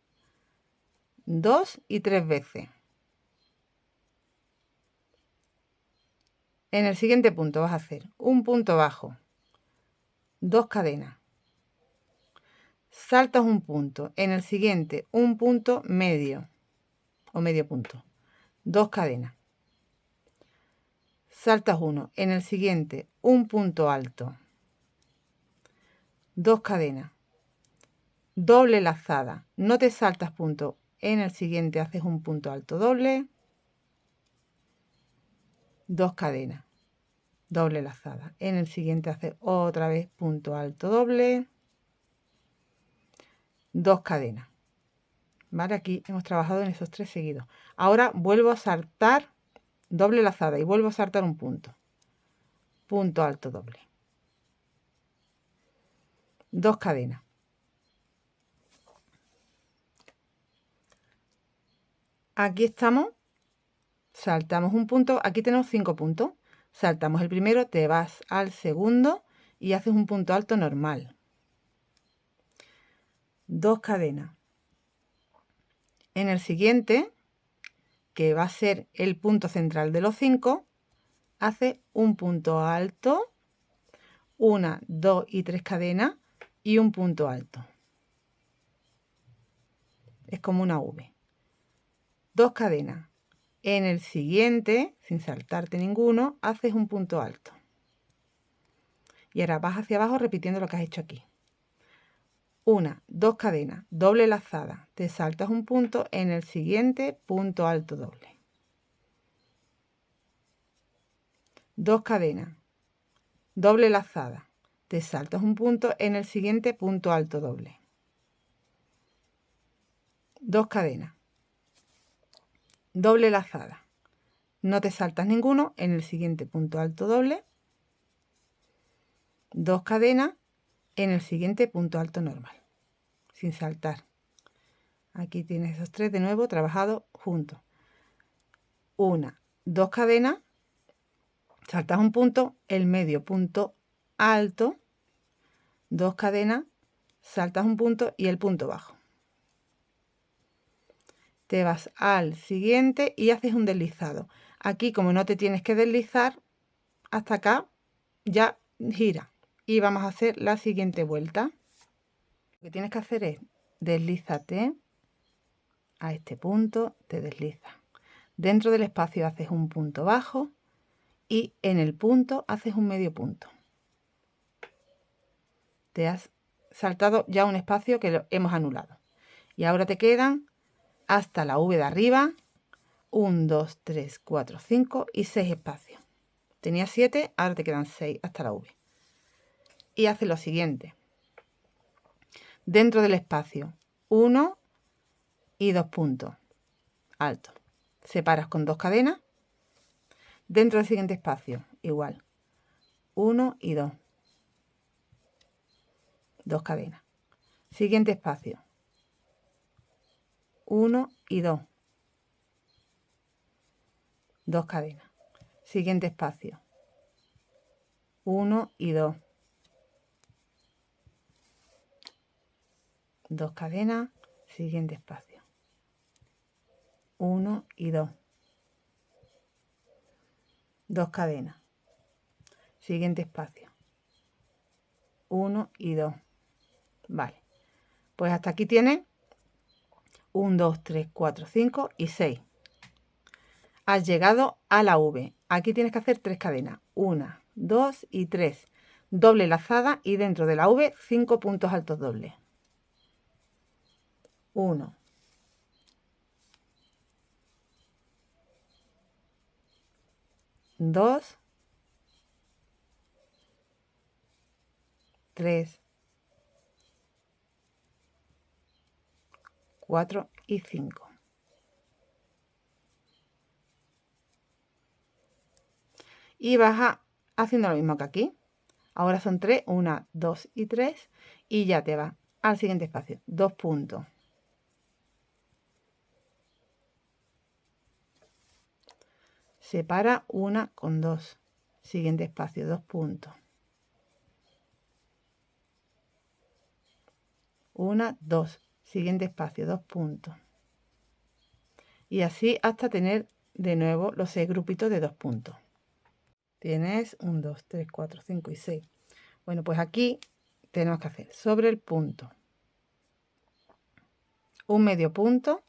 2 y 3 veces. En el siguiente punto vas a hacer un punto bajo, 2 cadenas. Saltas un punto. En el siguiente un punto medio o medio punto. 2 cadenas. Saltas uno. En el siguiente un punto alto. 2 cadenas. Doble lazada. No te saltas punto. En el siguiente haces un punto alto doble. 2 cadenas. Doble lazada. En el siguiente haces otra vez punto alto doble. 2 cadenas. ¿Vale? Aquí hemos trabajado en esos 3 seguidos. Ahora vuelvo a saltar doble lazada y vuelvo a saltar un punto. Punto alto doble. 2 cadenas. Aquí estamos. Saltamos un punto. Aquí tenemos 5 puntos. Saltamos el primero, te vas al segundo y haces un punto alto normal. 2 cadenas. En el siguiente, que va a ser el punto central de los 5, hace un punto alto, 1, 2 y 3 cadenas y un punto alto. Es como una V. 2 cadenas. En el siguiente, sin saltarte ninguno, haces un punto alto. Y ahora vas hacia abajo repitiendo lo que has hecho aquí. 1, 2 cadenas, doble lazada, te saltas un punto, en el siguiente punto alto doble. 2 cadenas, doble lazada, te saltas un punto, en el siguiente punto alto doble. 2 cadenas, doble lazada, no te saltas ninguno, en el siguiente punto alto doble. 2 cadenas, en el siguiente punto alto normal, sin saltar. Aquí tienes esos 3 de nuevo trabajados juntos. 1, 2 cadenas, saltas un punto, el medio punto alto, 2 cadenas, saltas un punto y el punto bajo. Te vas al siguiente y haces un deslizado. Aquí, como no te tienes que deslizar, hasta acá ya gira. Y vamos a hacer la siguiente vuelta. Lo que tienes que hacer es deslízate a este punto, te deslizas. Dentro del espacio haces un punto bajo y en el punto haces un medio punto. Te has saltado ya un espacio que lo hemos anulado. Y ahora te quedan hasta la V de arriba 1, 2, 3, 4, 5 y 6 espacios. Tenía 7, ahora te quedan 6 hasta la V. Y haces lo siguiente. dentro del espacio 1 y 2 puntos altos. Separas con 2 cadenas. Dentro del siguiente espacio, igual, 1 y 2. 2 cadenas. Siguiente espacio, 1 y 2. 2 cadenas. Siguiente espacio, 1 y 2. 2 cadenas. Siguiente espacio, 1 y 2. 2 cadenas. Siguiente espacio, 1 y 2. Vale, pues hasta aquí tienes 1, 2, 3, 4, 5 y 6. Has llegado a la V. Aquí tienes que hacer 3 cadenas. 1, 2 y 3. Doble lazada y dentro de la V 5 puntos altos dobles. 1, 2, 3, 4 y 5. Y vas haciendo lo mismo que aquí. Ahora son 3, 1, 2 y 3. Y ya te vas al siguiente espacio. 2 puntos. Separa una con 2. Siguiente espacio, 2 puntos. 1, 2. Siguiente espacio, 2 puntos. Y así hasta tener de nuevo los 6 grupitos de 2 puntos. Tienes 1, 2, 3, 4, 5 y 6. Bueno, pues aquí tenemos que hacer sobre el punto un medio punto,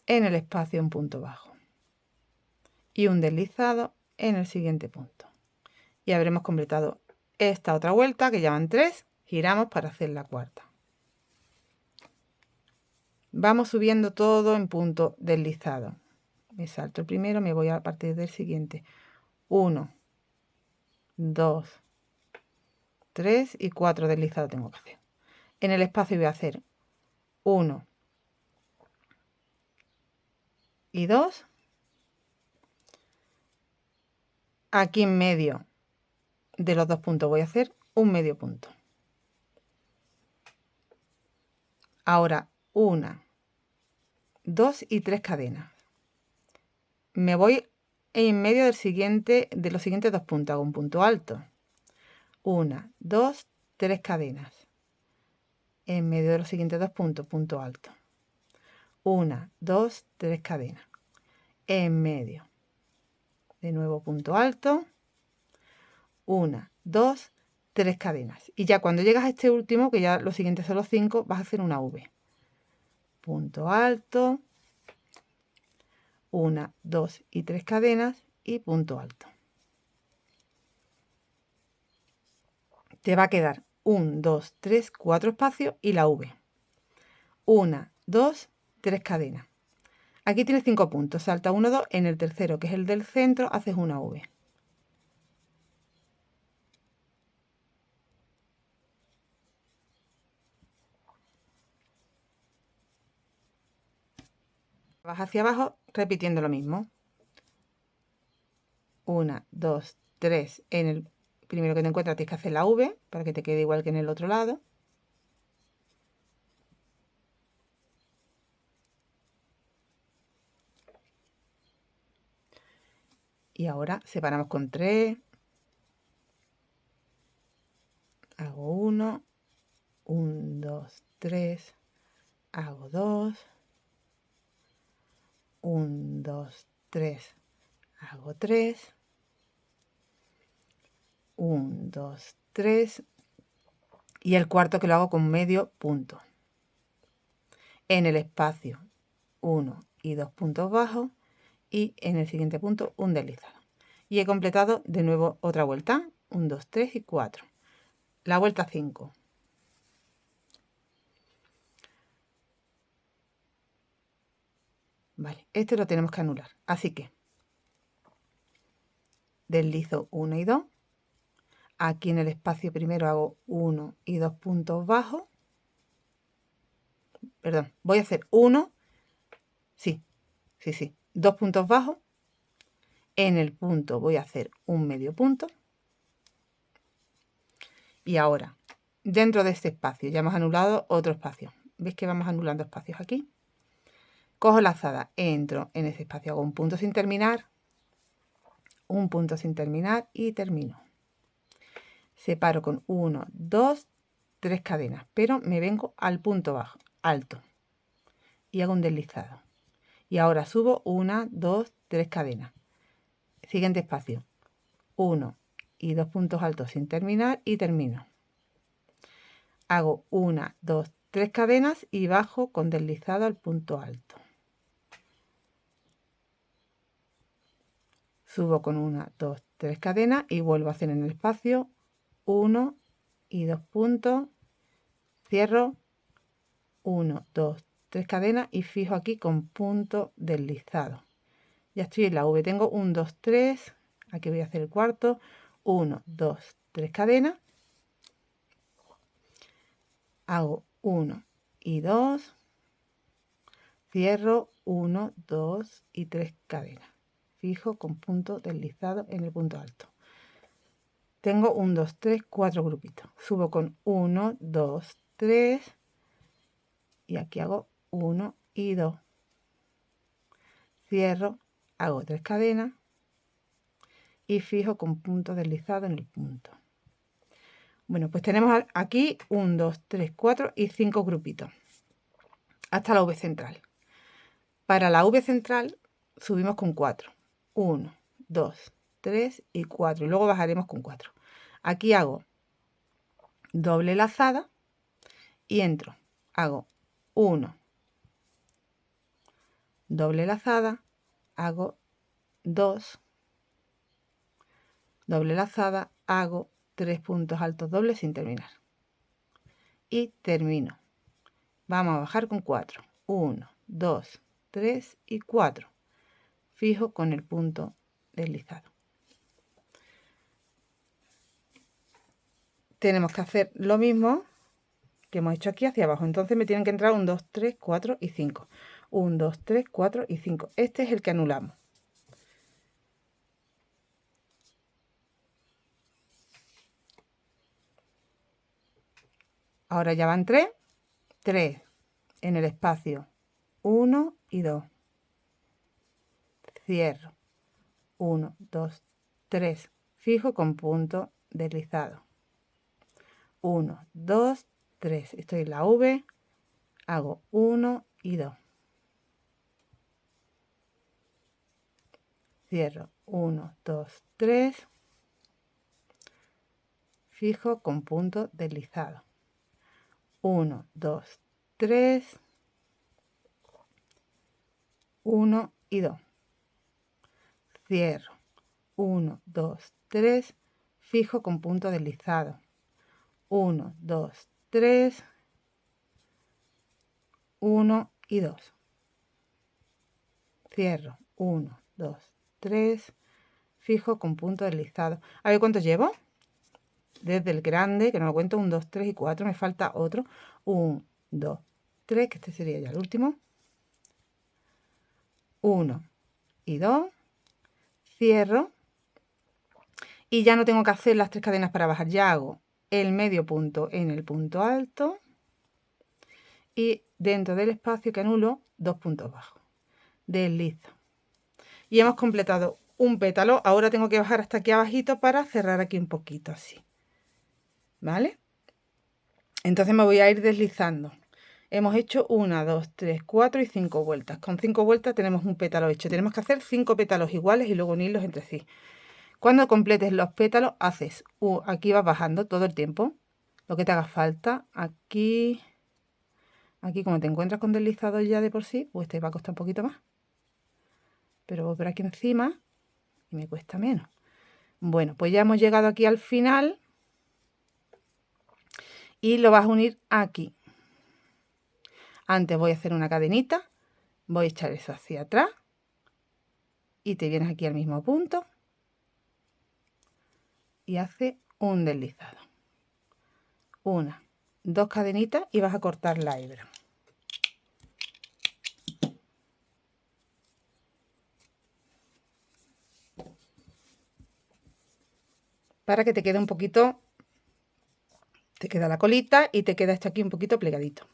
en el espacio un punto bajo y un deslizado en el siguiente punto. Y habremos completado esta otra vuelta, que ya van 3, giramos para hacer la cuarta. Vamos subiendo todo en punto deslizado. Me salto el primero, me voy a partir del siguiente. 1, 2, 3 y 4 deslizados tengo que hacer. En el espacio voy a hacer 1 y 2. Aquí en medio de los 2 puntos voy a hacer un medio punto. Ahora 1, 2 y 3 cadenas. Me voy en medio de los siguientes 2 puntos. Hago un punto alto. 1, 2, 3 cadenas. En medio de los siguientes 2 puntos, punto alto. 1, 2, 3 cadenas. En medio. De nuevo punto alto. 1, 2, 3 cadenas. Y ya cuando llegas a este último, que ya los siguientes son los 5, vas a hacer una V. Punto alto. 1, 2 y 3 cadenas y punto alto. Te va a quedar 1, 2, 3, 4 espacios y la V. 1, 2, 3 cadenas. Aquí tienes 5 puntos. Salta 1, 2. En el tercero, que es el del centro, haces una V. Vas hacia abajo repitiendo lo mismo. 1, 2, 3. En el primero que te encuentras tienes que hacer la V para que te quede igual que en el otro lado. Y ahora separamos con 3. Hago 1, 1, 2, 3. Hago 2. 1, 2, 3. Hago 3. 1, 2, 3. Y el cuarto que lo hago con medio punto. En el espacio 1 y 2 puntos bajos y en el siguiente punto un deslizado. Y he completado de nuevo otra vuelta. 1, 2, 3 y 4. La vuelta 5. Vale, este lo tenemos que anular. Así que deslizo 1 y 2. Aquí en el espacio primero hago 1 y 2 puntos bajos. Perdón, voy a hacer 1, sí, 2 puntos bajos. En el punto voy a hacer un medio punto. Y ahora, dentro de este espacio, ya hemos anulado otro espacio. ¿Veis que vamos anulando espacios aquí? Cojo lazada, entro en ese espacio, hago un punto sin terminar y termino. Separo con 1, 2, 3 cadenas, pero me vengo al punto bajo, alto, y hago un deslizado. Y ahora subo 1, 2, 3 cadenas. Siguiente espacio, 1 y 2 puntos altos sin terminar y termino. Hago 1, 2, 3 cadenas y bajo con deslizado al punto alto. Subo con 1, 2, 3 cadenas y vuelvo a hacer en el espacio 1 y 2 puntos, cierro, 1, 2, 3 cadenas y fijo aquí con punto deslizado. Ya estoy en la V, tengo 1, 2, 3, aquí voy a hacer el cuarto, 1, 2, 3 cadenas, hago 1 y 2, cierro, 1, 2 y 3 cadenas, fijo con punto deslizado en el punto alto. Tengo 1, 2, 3, 4 grupitos. Subo con 1, 2, 3 y aquí hago 1 y 2. Cierro, hago 3 cadenas y fijo con punto deslizado en el punto. Bueno, pues tenemos aquí 1, 2, 3, 4 y 5 grupitos hasta la V central. Para la V central subimos con 4. 1, 2, 3 y 4. Y luego bajaremos con 4. Aquí hago doble lazada y entro. Hago 1, doble lazada, hago 2, doble lazada, hago 3 puntos altos dobles sin terminar. Y termino. Vamos a bajar con 4. 1, 2, 3 y 4. Fijo con el punto deslizado. Tenemos que hacer lo mismo que hemos hecho aquí hacia abajo. Entonces me tienen que entrar 1, 2, 3, 4 y 5. 1, 2, 3, 4 y 5. Este es el que anulamos. Ahora ya van 3. 3 en el espacio 1 y 2. Cierro. 1, 2, 3. Fijo con punto deslizado. 1, 2, 3. Estoy en la V. Hago 1 y 2. Cierro. 1, 2, 3. Fijo con punto deslizado. 1, 2, 3. 1 y 2. Cierro. 1, 2, 3. Fijo con punto deslizado. 1, 2, 3. 1 y 2. Cierro. 1, 2, 3. Fijo con punto deslizado. A ver cuántos llevo. Desde el grande, que no lo cuento, 1, 2, 3 y 4. Me falta otro. 1, 2, 3, que este sería ya el último. 1 y 2. Cierro. Y ya no tengo que hacer las 3 cadenas para bajar. Ya hago el medio punto en el punto alto. Y dentro del espacio que anulo, 2 puntos bajos. Deslizo. Y hemos completado un pétalo. Ahora tengo que bajar hasta aquí abajito para cerrar aquí un poquito así. ¿Vale? Entonces me voy a ir deslizando. Hemos hecho 1, 2, 3, 4 y 5 vueltas. Con 5 vueltas tenemos un pétalo hecho. Tenemos que hacer 5 pétalos iguales y luego unirlos entre sí. Cuando completes los pétalos, haces aquí vas bajando todo el tiempo. Lo que te haga falta. Aquí como te encuentras con deslizado ya de por sí, pues te va a costar un poquito más. Pero voy por aquí encima y me cuesta menos. Bueno, pues ya hemos llegado aquí al final. Y lo vas a unir aquí. Antes voy a hacer una cadenita. Voy a echar eso hacia atrás. Y te vienes aquí al mismo punto. Y hace un deslizado, una, dos cadenitas y vas a cortar la hebra. Para que te quede un poquito, te queda la colita y te queda esto aquí un poquito plegadito.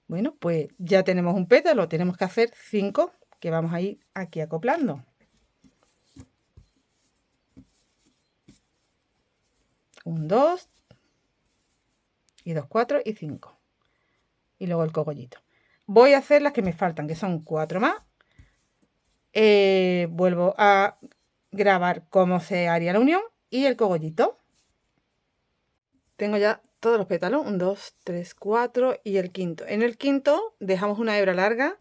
Bueno, pues ya tenemos un pétalo, tenemos que hacer 5 que vamos a ir aquí acoplando. 1, 2 y 2, 4 y 5. Y luego el cogollito. Voy a hacer las que me faltan, que son 4 más. Vuelvo a grabar cómo se haría la unión y el cogollito. Tengo ya todos los pétalos, 1, 2, 3, 4 y el quinto. En el quinto dejamos una hebra larga,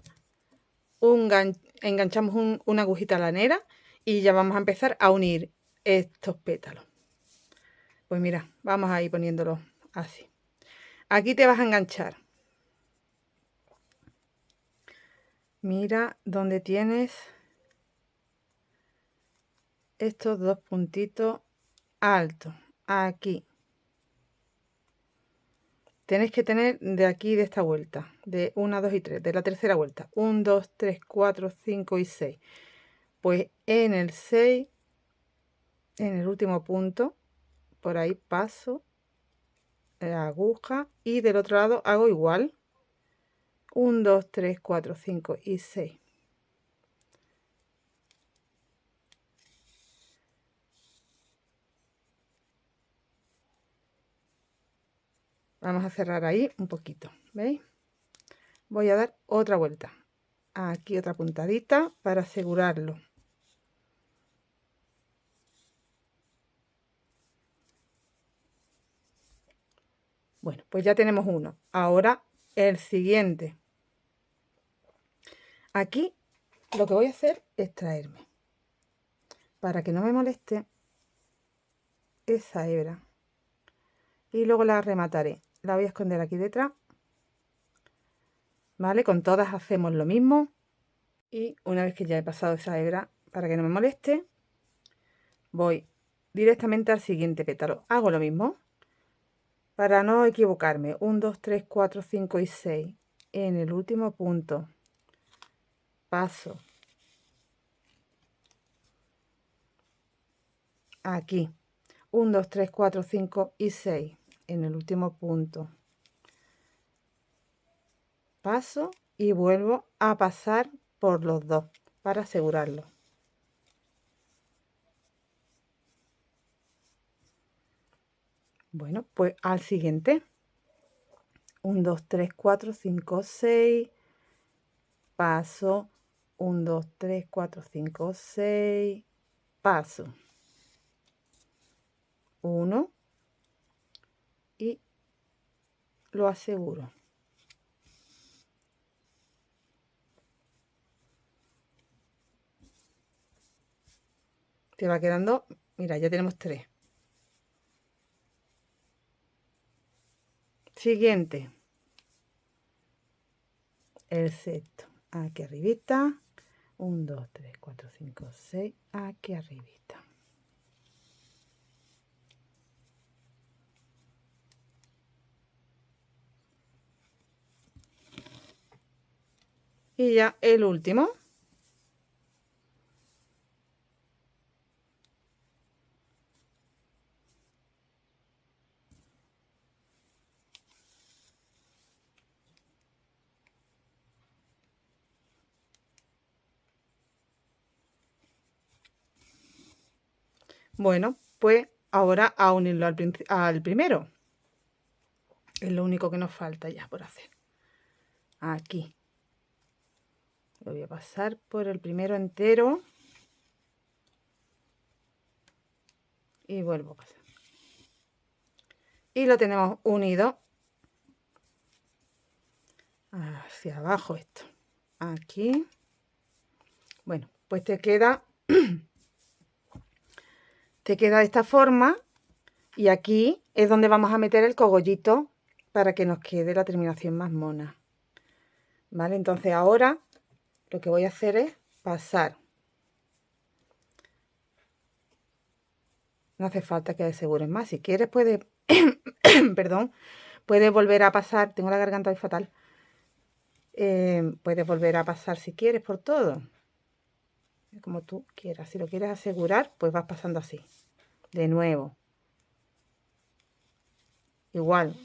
enganchamos una agujita lanera y ya vamos a empezar a unir estos pétalos. Pues mira, vamos a ir poniéndolo así. Aquí te vas a enganchar. Mira dónde tienes estos dos puntitos altos. Aquí. Tenéis que tener de aquí, de esta vuelta, de 1, 2 y 3, de la tercera vuelta. 1, 2, 3, 4, 5 y 6. Pues en el 6, en el último punto, por ahí paso la aguja y del otro lado hago igual. 1, 2, 3, 4, 5 y 6. Vamos a cerrar ahí un poquito, ¿veis? Voy a dar otra vuelta. Aquí otra puntadita para asegurarlo. Bueno, pues ya tenemos uno. Ahora el siguiente. Aquí lo que voy a hacer es traerme, para que no me moleste, esa hebra. Y luego la remataré. La voy a esconder aquí detrás. ¿Vale? Con todas hacemos lo mismo. Y una vez que ya he pasado esa hebra, para que no me moleste, voy directamente al siguiente pétalo. Hago lo mismo. Para no equivocarme, 1, 2, 3, 4, 5 y 6. En el último punto paso aquí. 1, 2, 3, 4, 5 y 6. En el último punto paso y vuelvo a pasar por los dos para asegurarlo. Bueno, pues al siguiente. 1, 2, 3, 4, 5, 6. Paso. 1, 2, 3, 4, 5, 6. Paso. 1. Y lo aseguro. Te va quedando, mira, ya tenemos 3. Siguiente. El sexto. Aquí arribita. 1, 2, 3, 4, 5, 6. Aquí arribita. Y ya el último. Bueno, pues ahora a unirlo al primero. Es lo único que nos falta ya por hacer. Aquí. Lo voy a pasar por el primero entero. Y vuelvo a pasar. Y lo tenemos unido hacia abajo esto. Aquí. Bueno, pues te queda de esta forma. Y aquí es donde vamos a meter el cogollito para que nos quede la terminación más mona. ¿Vale? Entonces ahora lo que voy a hacer es pasar no hace falta que asegures más. Si quieres puedes, perdón, puedes volver a pasar, tengo la garganta hoy fatal, puedes volver a pasar si quieres por todo, como tú quieras. Si lo quieres asegurar, pues vas pasando así, de nuevo. Igual,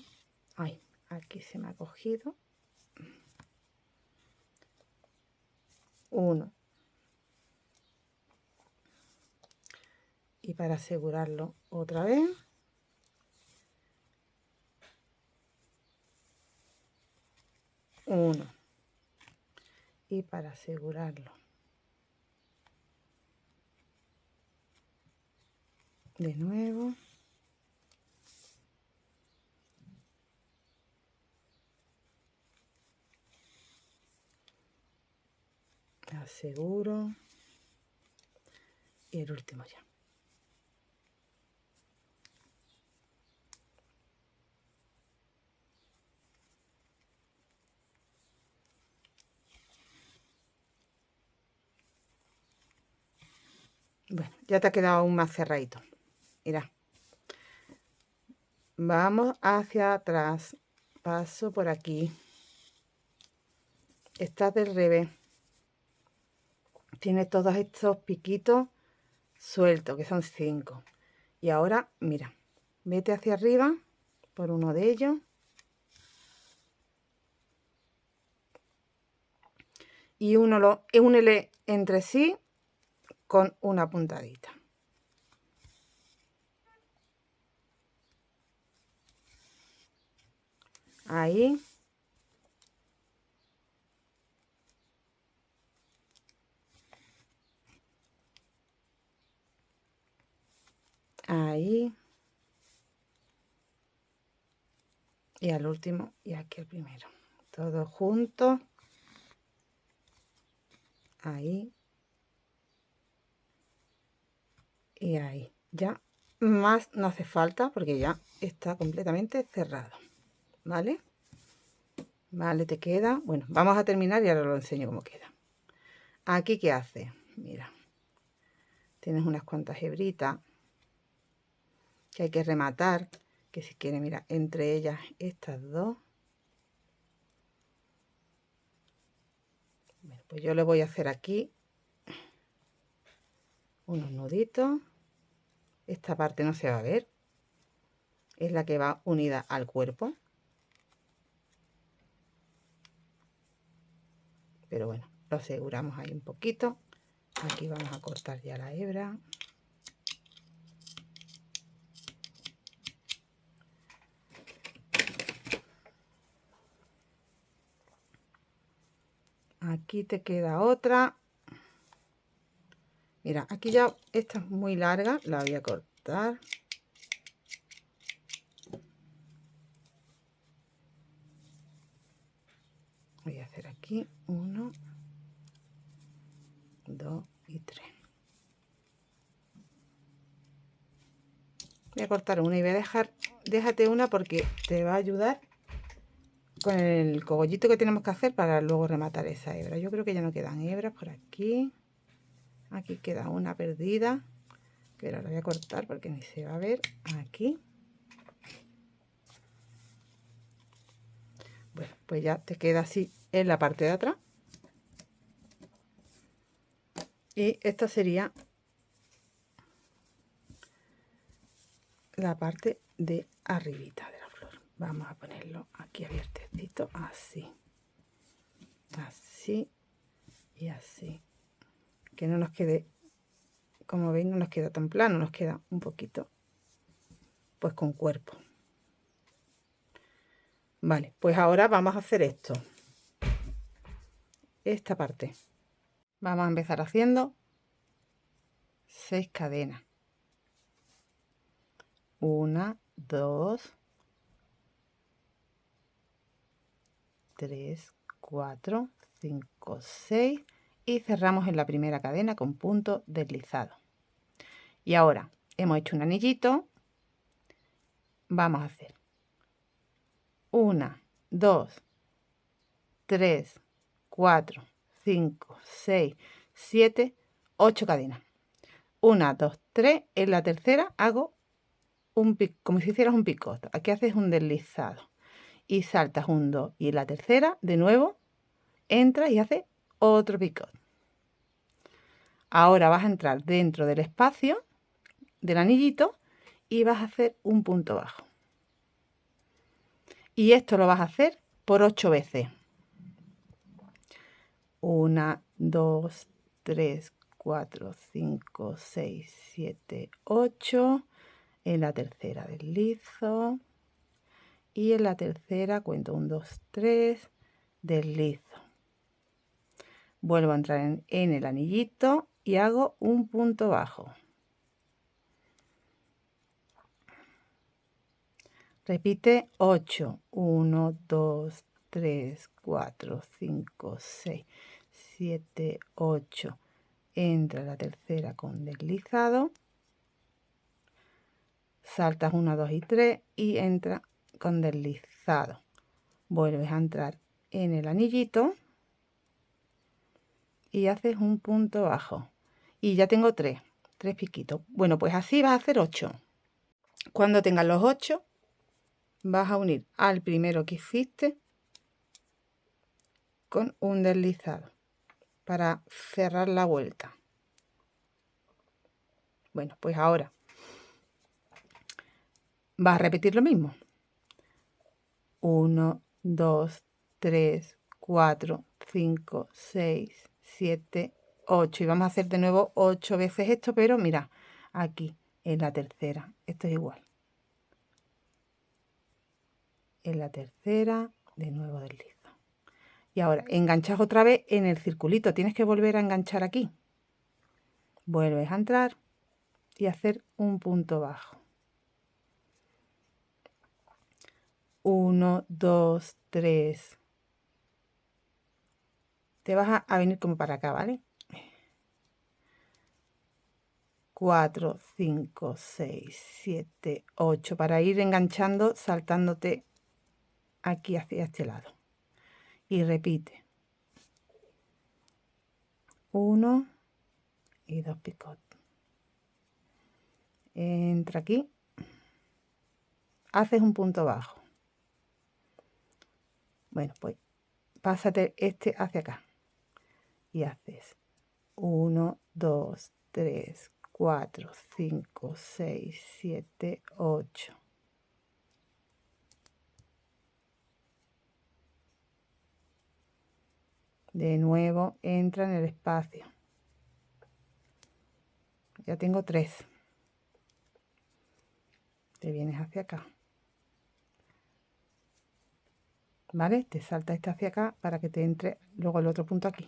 ay, aquí se me ha cogido. 1. Y para asegurarlo otra vez. 1. Y para asegurarlo de nuevo. Aseguro. Y el último ya. Bueno, ya te ha quedado aún más cerradito. Mira. Vamos hacia atrás. Paso por aquí. Estás del revés. Tiene todos estos piquitos sueltos, que son 5. Y ahora, mira, vete hacia arriba por uno de ellos. Y únele entre sí con una puntadita. Ahí. Ahí. Y al último y aquí el primero. Todo junto. Ahí. Y ahí. Ya más no hace falta porque ya está completamente cerrado. ¿Vale? Vale, te queda. Bueno, vamos a terminar y ahora lo enseño cómo queda. Aquí, ¿qué hace? Mira. Tienes unas cuantas hebritas que hay que rematar. Que si quieres, mira, entre ellas estas dos. Bueno, pues yo le voy a hacer aquí unos nuditos. Esta parte no se va a ver. Es la que va unida al cuerpo. Pero bueno, lo aseguramos ahí un poquito. Aquí vamos a cortar ya la hebra. Aquí te queda otra. Mira, aquí ya esta es muy larga, la voy a cortar. Voy a hacer aquí 1, 2 y 3. Voy a cortar una y voy a dejar, déjate una porque te va a ayudar con el cogollito que tenemos que hacer para luego rematar esa hebra. Yo creo que ya no quedan hebras por aquí. Aquí queda una perdida, pero la voy a cortar porque ni se va a ver. Aquí. Bueno, pues ya te queda así en la parte de atrás. Y esta sería la parte de arribita de la flor. Vamos a ponerlo aquí abiertecito, así. Así y así. Que no nos quede, como veis, no nos queda tan plano, nos queda un poquito, pues con cuerpo. Vale, pues ahora vamos a hacer esto. Esta parte. Vamos a empezar haciendo 6 cadenas. 1, 2, 3, 4, 5, 6 y cerramos en la primera cadena con punto deslizado. Y ahora hemos hecho un anillito. Vamos a hacer 1, 2, 3, 4, 5, 6, 7, 8 cadenas. 1, 2, 3. En la tercera hago como si hicieras un picot. Aquí haces un deslizado y saltas un 2. Y en la tercera, de nuevo, entras y haces otro picot. Ahora vas a entrar dentro del espacio del anillito y vas a hacer un punto bajo. Y esto lo vas a hacer por 8 veces. 1, 2, 3, 4, 5, 6, 7, 8. En la tercera deslizo. Y en la tercera cuento 1, 2, 3, deslizo. Vuelvo a entrar en el anillito y hago un punto bajo. Repite 8. 1, 2, 3, 4, 5, 6, 7, 8. Entra la tercera con deslizado. Saltas 1, 2 y 3 y entra con deslizado. Vuelves a entrar en el anillito y haces un punto bajo. Y ya tengo 3 piquitos. Bueno, pues así vas a hacer 8. Cuando tengas los 8, vas a unir al primero que hiciste con un deslizado para cerrar la vuelta. Bueno, pues ahora vas a repetir lo mismo. 1, 2, 3, 4, 5, 6, 7, 8. Y vamos a hacer de nuevo 8 veces esto, pero mira, aquí en la tercera. Esto es igual. En la tercera, de nuevo deslizo. Y ahora enganchas otra vez en el circulito. Tienes que volver a enganchar aquí. Vuelves a entrar y hacer un punto bajo. 1, 2, 3. Te vas a venir como para acá, ¿vale? 4, 5, 6, 7, 8. Para ir enganchando, saltándote aquí hacia este lado. Y repite. 1 y 2 picotes. Entra aquí. Haces un punto bajo. Bueno, pues pásate este hacia acá. Y haces 1, 2, 3, 4, 5, 6, 7, 8. De nuevo entra en el espacio. Ya tengo 3. Te vienes hacia acá. ¿Vale? Te salta este hacia acá para que te entre luego el otro punto aquí.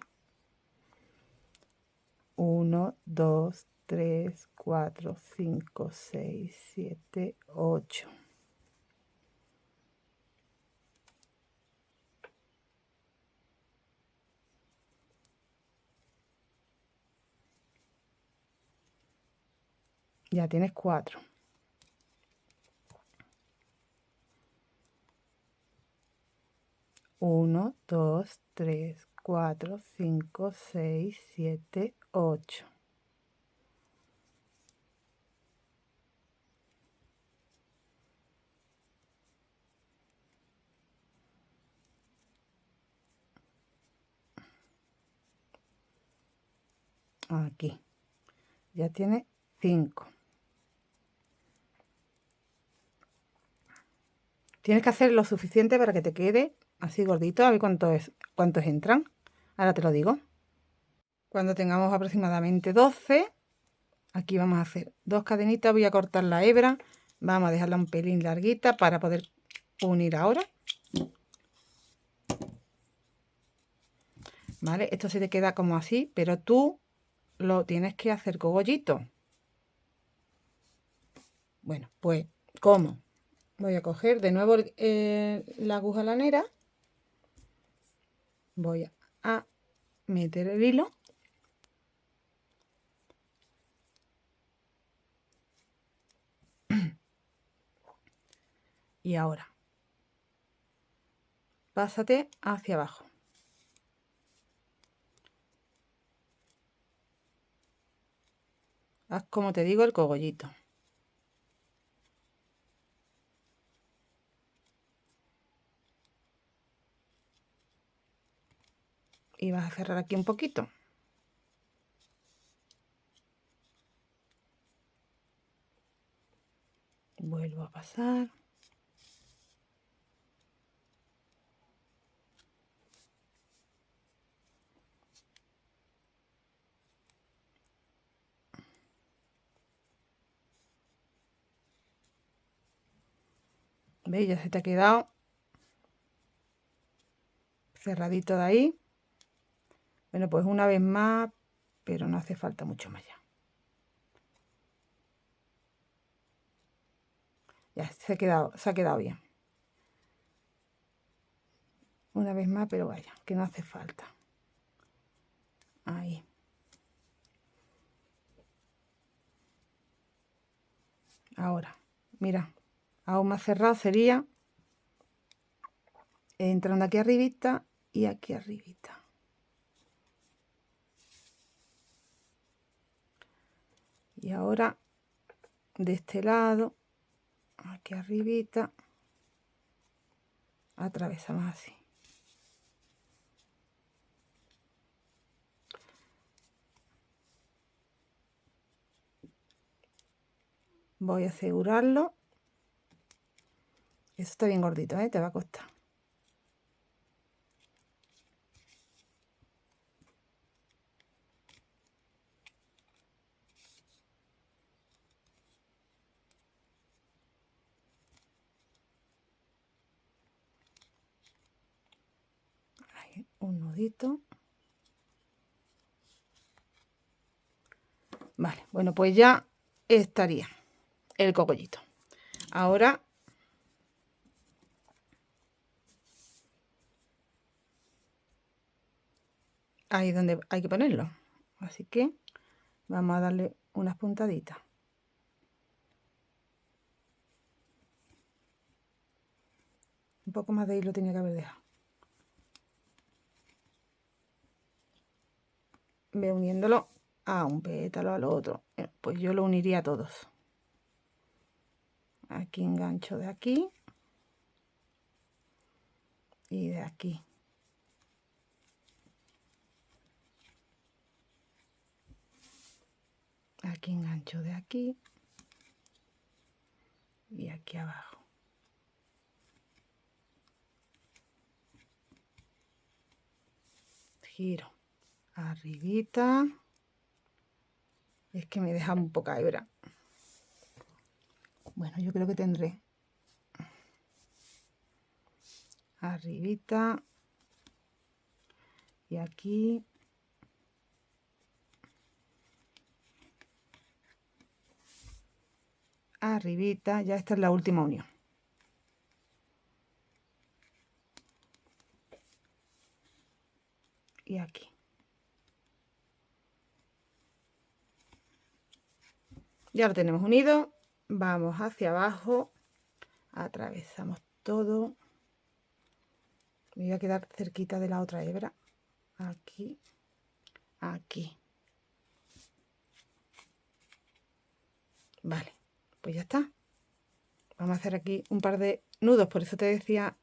1, 2, 3, 4, 5, 6, 7, 8. Ya tienes 4. 1, 2, 3, 4, 5, 6, 7, 8. Aquí. Ya tiene 5. Tienes que hacer lo suficiente para que te quede así gordito. A ver cuántos entran. Ahora te lo digo. Cuando tengamos aproximadamente 12, aquí vamos a hacer 2 cadenitas. Voy a cortar la hebra. Vamos a dejarla un pelín larguita para poder unir ahora. ¿Vale? Esto se te queda como así, pero tú lo tienes que hacer cogollito. Bueno, pues, ¿cómo? Voy a coger de nuevo la aguja lanera. Voy a meter el hilo. Y ahora, pásate hacia abajo. haz como te digo el cogollito. Y vas a cerrar aquí un poquito. Vuelvo a pasar. ¿Veis? Ya se te ha quedado cerradito de ahí. Bueno, pues una vez más, pero no hace falta mucho más ya. Ya se ha quedado bien. Una vez más, pero vaya, que no hace falta. Ahí. Ahora, mira, aún más cerrado sería entrando aquí arribita y aquí arribita. Y ahora de este lado, aquí arribita, atravesamos así. Voy a asegurarlo. Eso está bien gordito, ¿eh? Te va a costar. Ahí, un nudito. Vale, bueno, pues ya estaría el cogollito. Ahora ahí es donde hay que ponerlo. Así que vamos a darle unas puntaditas. Un poco más de hilo tenía que haber dejado. Ve uniéndolo a un pétalo al otro. Pues yo lo uniría a todos. Aquí engancho de aquí y de aquí. Aquí engancho de aquí y aquí abajo. Giro arribita. Es que me deja un poca hebra. Bueno, yo creo que tendré arribita y aquí. Arribita, ya esta es la última unión. Y aquí. Ya lo tenemos unido. Vamos hacia abajo. Atravesamos todo. Me voy a quedar cerquita de la otra hebra. Aquí. Aquí. Vale. Pues ya está. Vamos a hacer aquí un par de nudos. Por eso te decía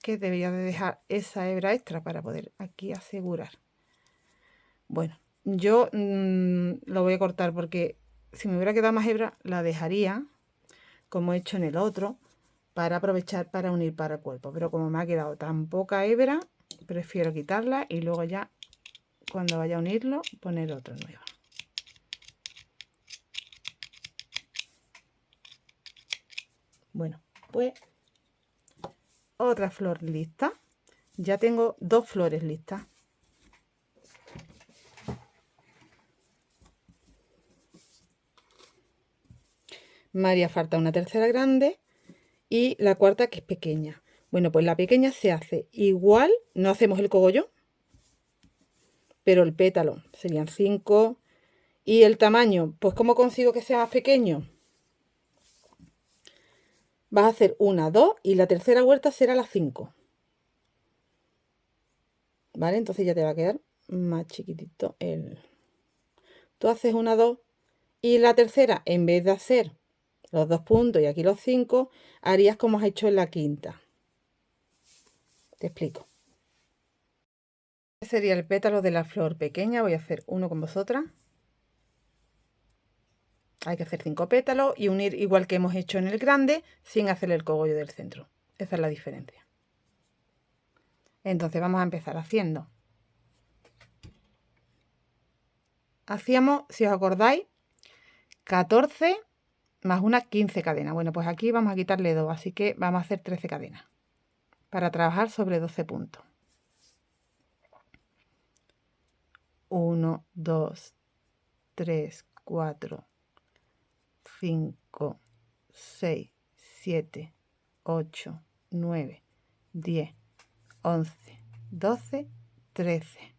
que debería de dejar esa hebra extra para poder aquí asegurar. Bueno, yo lo voy a cortar porque si me hubiera quedado más hebra la dejaría como he hecho en el otro para aprovechar para unir para el cuerpo, pero como me ha quedado tan poca hebra prefiero quitarla y luego ya cuando vaya a unirlo poner otra nueva. Bueno, pues otra flor lista. Ya tengo dos flores listas. Me haría falta una tercera grande y la cuarta que es pequeña. Bueno, pues la pequeña se hace igual, no hacemos el cogollo, pero el pétalo serían 5 y el tamaño, pues ¿cómo consigo que sea más pequeño? Vas a hacer una, 2 y la tercera vuelta será la 5. ¿Vale? Entonces ya te va a quedar más chiquitito el... Tú haces una, 2 Y la tercera, en vez de hacer los 2 puntos y aquí los 5, harías como has hecho en la quinta. Te explico. Este sería el pétalo de la flor pequeña. Voy a hacer uno con vosotras. Hay que hacer 5 pétalos y unir igual que hemos hecho en el grande, sin hacerle el cogollo del centro. Esa es la diferencia. Entonces vamos a empezar haciendo. Hacíamos, si os acordáis, 14 más unas 15 cadenas. Bueno, pues aquí vamos a quitarle 2, así que vamos a hacer 13 cadenas para trabajar sobre 12 puntos. 1, 2, 3, 4, 5, 6, 7, 8, 9, 10, 11, 12, 13.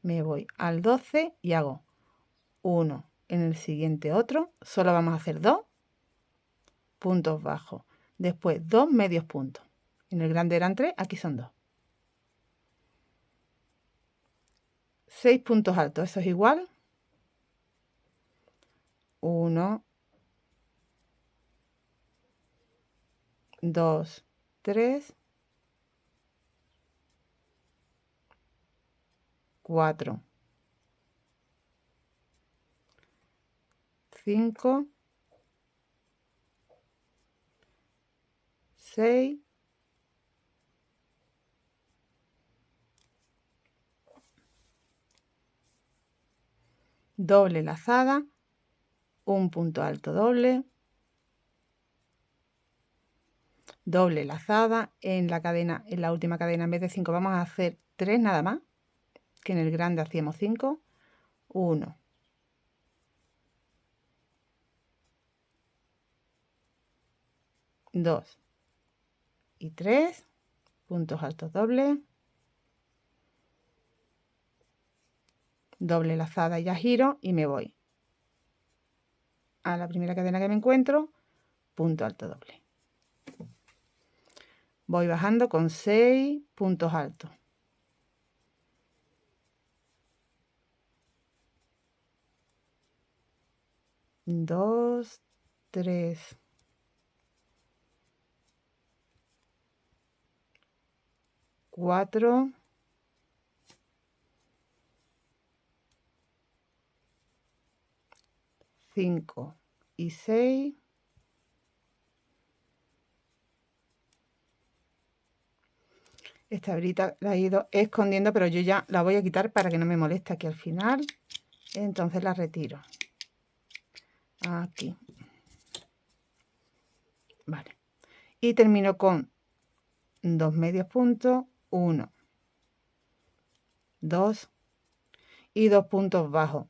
Me voy al 12 y hago 1, en el siguiente otro. Solo vamos a hacer 2 puntos bajos. Después 2 medios puntos. En el grande eran 3, aquí son 2. 6 puntos altos, eso es igual. 1, 2, 3, 4, 5, 6, 7, doble lazada, un punto alto doble, doble lazada en la cadena, en la última cadena en vez de 5 vamos a hacer 3 nada más, que en el grande hacíamos 5, 1, 2 y 3, puntos altos dobles, doble lazada y ya giro y me voy a la primera cadena que me encuentro, punto alto doble. Voy bajando con 6 puntos altos. 2, 3, 4, 5 y 6. Esta brita la he ido escondiendo, pero yo ya la voy a quitar para que no me moleste aquí al final. Entonces la retiro. Aquí. Vale. Y termino con 2 medios puntos, 1, 2 y 2 puntos bajos.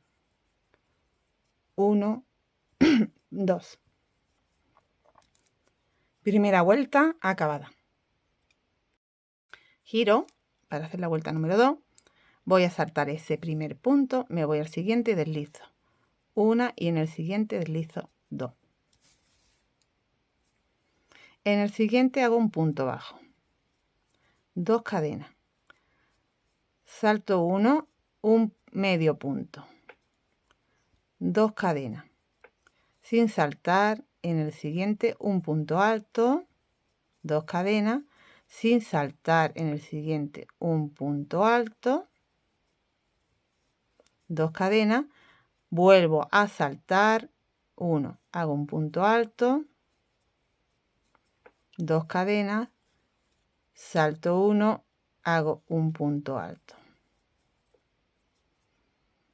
1, 2. Primera vuelta acabada. Giro para hacer la vuelta número 2. Voy a saltar ese primer punto, me voy al siguiente y deslizo. 1 y en el siguiente deslizo 2. En el siguiente hago un punto bajo. 2 cadenas. Salto 1, un medio punto. 2 cadenas. Sin saltar, en el siguiente un punto alto, 2 cadenas. Sin saltar, en el siguiente un punto alto, 2 cadenas. Vuelvo a saltar 1, hago un punto alto, 2 cadenas, salto 1, hago un punto alto.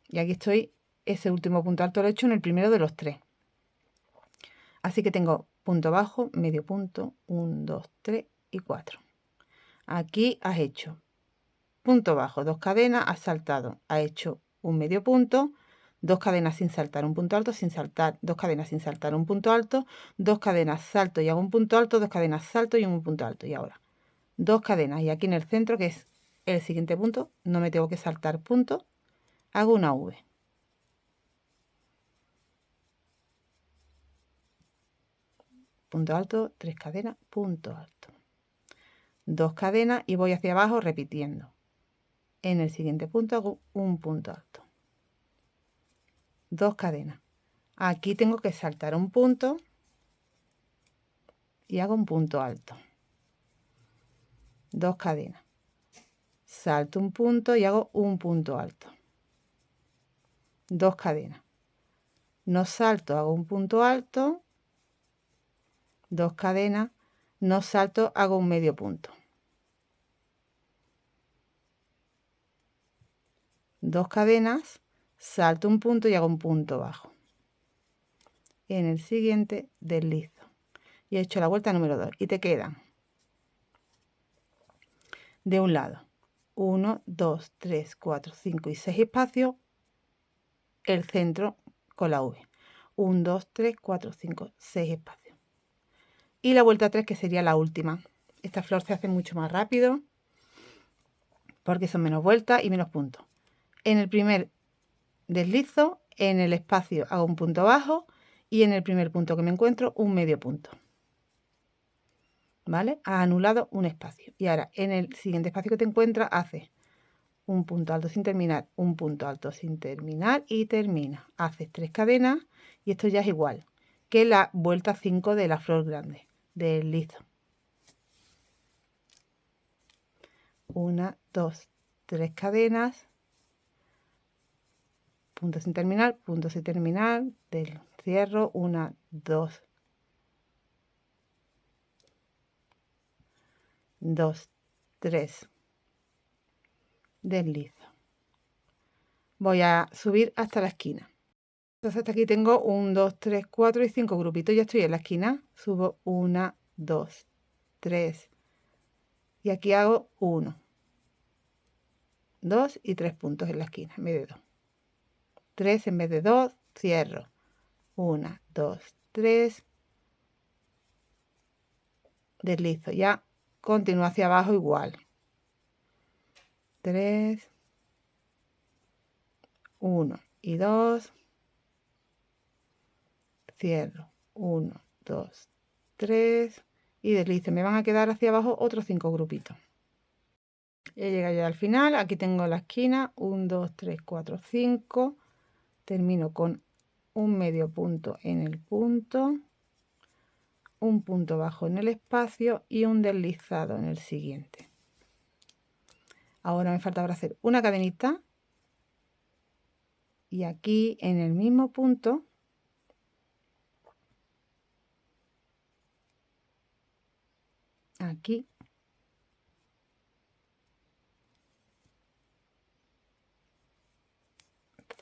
Y aquí estoy, ese último punto alto lo he hecho en el primero de los 3. Así que tengo punto bajo, medio punto, 1, 2, 3 y 4. Aquí has hecho punto bajo, 2 cadenas, has saltado, has hecho un medio punto, 2 cadenas sin saltar, un punto alto, sin saltar, 2 cadenas sin saltar, un punto alto, 2 cadenas, salto y hago un punto alto, 2 cadenas, salto y un punto alto. Y ahora 2 cadenas y aquí en el centro, que es el siguiente punto, no me tengo que saltar punto, hago una V. Punto alto, 3 cadenas, punto alto. 2 cadenas y voy hacia abajo repitiendo. En el siguiente punto hago un punto alto. 2 cadenas. Aquí tengo que saltar un punto y hago un punto alto. 2 cadenas. Salto un punto y hago un punto alto. 2 cadenas. No salto, hago un punto alto. 2 cadenas. No salto, hago un medio punto. 2 cadenas, salto un punto y hago un punto bajo. En el siguiente deslizo. Y he hecho la vuelta número 2. Y te quedan de un lado 1, 2, 3, 4, 5 y 6 espacios. El centro con la V. 1, 2, 3, 4, 5, 6 espacios. Y la vuelta 3, que sería la última. Esta flor se hace mucho más rápido porque son menos vueltas y menos puntos. En el primer deslizo, en el espacio hago un punto bajo y en el primer punto que me encuentro un medio punto. ¿Vale? Ha anulado un espacio. Y ahora en el siguiente espacio que te encuentras haces un punto alto sin terminar, un punto alto sin terminar y termina. Haces 3 cadenas y esto ya es igual que la vuelta 5 de la flor grande. Deslizo. 1, 2, 3 cadenas. Punto sin terminar, del cierro, 1, 2, 2, 3, deslizo. Voy a subir hasta la esquina. Entonces hasta aquí tengo 1, 2, 3, 4 y 5 grupitos. Ya estoy en la esquina. Subo 1, 2, 3 y aquí hago 1, 2 y 3 puntos en la esquina en vez de 2. 3 en vez de 2, cierro. 1, 2, 3, deslizo. Ya continúo hacia abajo igual. 3, 1 y 2, cierro. 1, 2, 3 y deslizo. Me van a quedar hacia abajo otros 5 grupitos. He llegado ya al final. Aquí tengo la esquina. 1, 2, 3, 4, 5. Termino con un medio punto en el punto, un punto bajo en el espacio y un deslizado en el siguiente. Ahora me falta para hacer una cadenita y aquí en el mismo punto aquí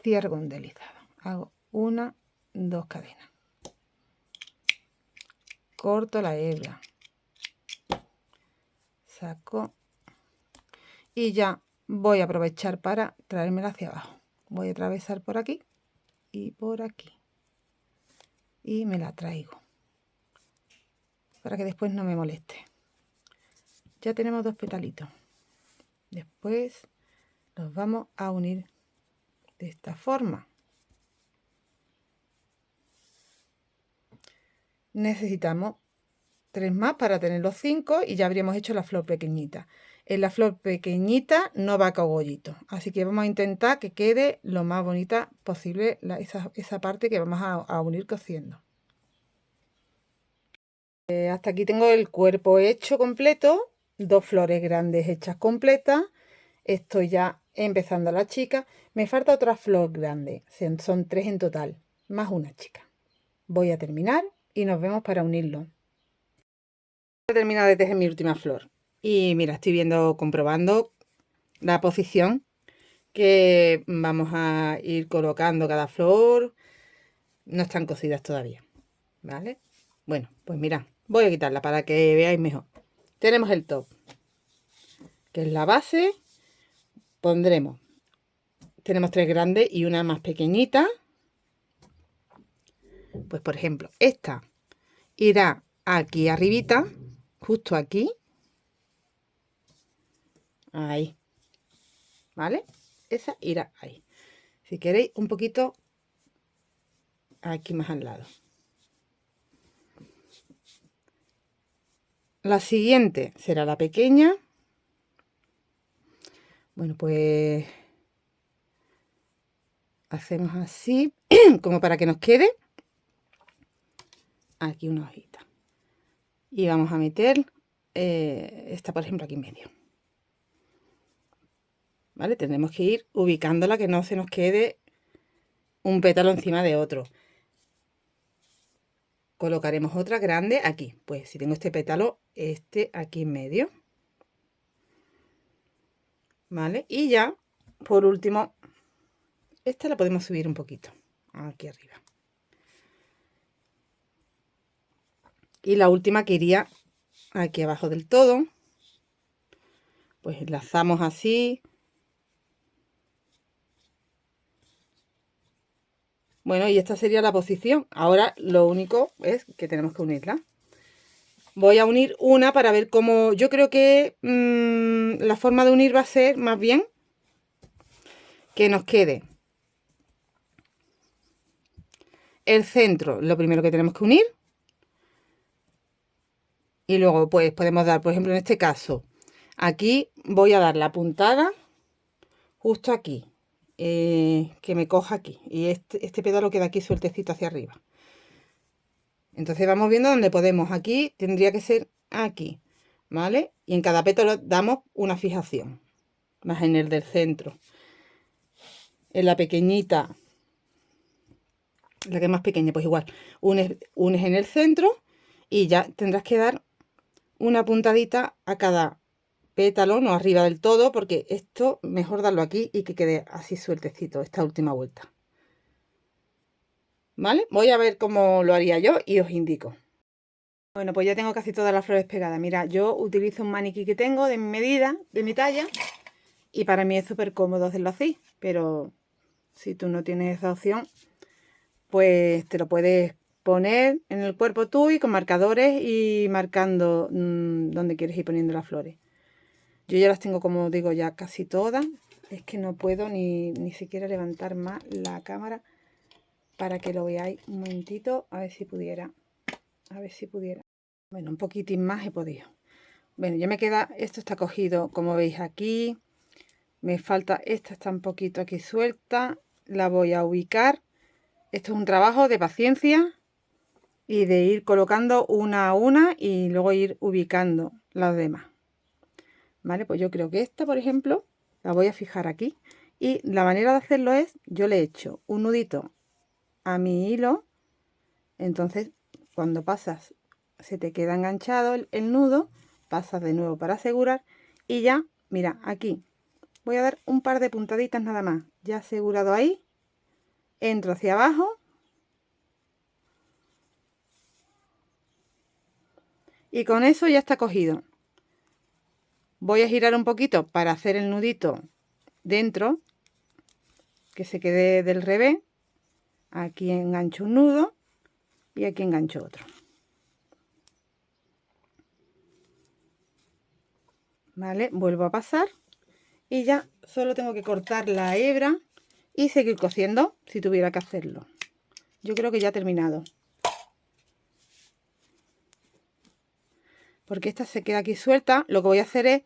cierro con un deslizado. Hago 1, 2 cadenas. Corto la hebra. Saco y ya voy a aprovechar para traérmela hacia abajo. Voy a atravesar por aquí y por aquí. Y me la traigo para que después no me moleste. Ya tenemos 2 petalitos. Después los vamos a unir de esta forma. Necesitamos 3 más para tener los 5 y ya habríamos hecho la flor pequeñita. En la flor pequeñita no va cogollito, así que vamos a intentar que quede lo más bonita posible esa parte que vamos a unir cosiendo. Hasta aquí tengo el cuerpo hecho completo, 2 flores grandes hechas completas. Estoy ya empezando a la chica. Me falta otra flor grande, son 3 en total, más una chica. Voy a terminar y nos vemos para unirlo. He terminado de tejer mi última flor y mira, estoy comprobando la posición que vamos a ir colocando cada flor. No están cosidas todavía, ¿vale? Bueno, pues mira, voy a quitarla para que veáis mejor. Tenemos el top, que es la base. Tenemos 3 grandes y una más pequeñita. Pues por ejemplo, esta irá aquí arribita, justo aquí. Ahí. ¿Vale? Esa irá ahí. Si queréis, un poquito aquí más al lado. La siguiente será la pequeña. Bueno, pues hacemos así, como para que nos quede. aquí una hojita. Y vamos a meter esta, por ejemplo, aquí en medio. ¿Vale? Tendremos que ir ubicándola, que no se nos quede un pétalo encima de otro. Colocaremos otra grande aquí. Pues si tengo este pétalo, este aquí en medio. ¿Vale? Y ya, por último, esta la podemos subir un poquito, aquí arriba. Y la última que iría aquí abajo del todo, pues enlazamos así. Bueno, y esta sería la posición. Ahora lo único es que tenemos que unirla. Voy a unir una para ver cómo... Yo creo que la forma de unir va a ser más bien que nos quede el centro, lo primero que tenemos que unir. Y luego pues podemos dar, por ejemplo, en este caso, aquí voy a dar la puntada justo aquí. Que me coja aquí. Y este pétalo queda aquí sueltecito hacia arriba. Entonces vamos viendo dónde podemos. Aquí tendría que ser aquí, ¿vale? Y en cada pétalo damos una fijación. Más en el del centro. En la pequeñita, la que es más pequeña, pues igual. Unes en el centro y ya tendrás que dar una puntadita a cada pétalo, no arriba del todo, porque esto mejor darlo aquí y que quede así sueltecito esta última vuelta. ¿Vale? Voy a ver cómo lo haría yo y os indico. Bueno, pues ya tengo casi todas las flores pegadas. Mira, yo utilizo un maniquí que tengo de mi medida, de mi talla, y para mí es súper cómodo hacerlo así, pero si tú no tienes esa opción, pues te lo puedes poner en el cuerpo tú y con marcadores y marcando donde quieres ir poniendo las flores. Yo ya las tengo, como digo, ya casi todas. Es que no puedo ni siquiera levantar más la cámara para que lo veáis un momentito. A ver si pudiera. A ver si pudiera. Bueno, un poquitín más he podido. Bueno, ya me queda, esto está cogido, como veis aquí. Me falta, esta está un poquito aquí suelta. La voy a ubicar. Esto es un trabajo de paciencia y de ir colocando una a una y luego ir ubicando las demás. Vale, pues yo creo que esta, por ejemplo, la voy a fijar aquí. Y la manera de hacerlo es, yo le echo un nudito a mi hilo. Entonces, cuando pasas, se te queda enganchado el nudo, pasas de nuevo para asegurar. Y ya, mira, aquí voy a dar un par de puntaditas nada más. Ya asegurado ahí, entro hacia abajo. Y con eso ya está cogido. Voy a girar un poquito para hacer el nudito dentro, que se quede del revés. Aquí engancho un nudo y aquí engancho otro. Vale, vuelvo a pasar y ya solo tengo que cortar la hebra y seguir cosiendo si tuviera que hacerlo. Yo creo que ya he terminado. Porque esta se queda aquí suelta. Lo que voy a hacer es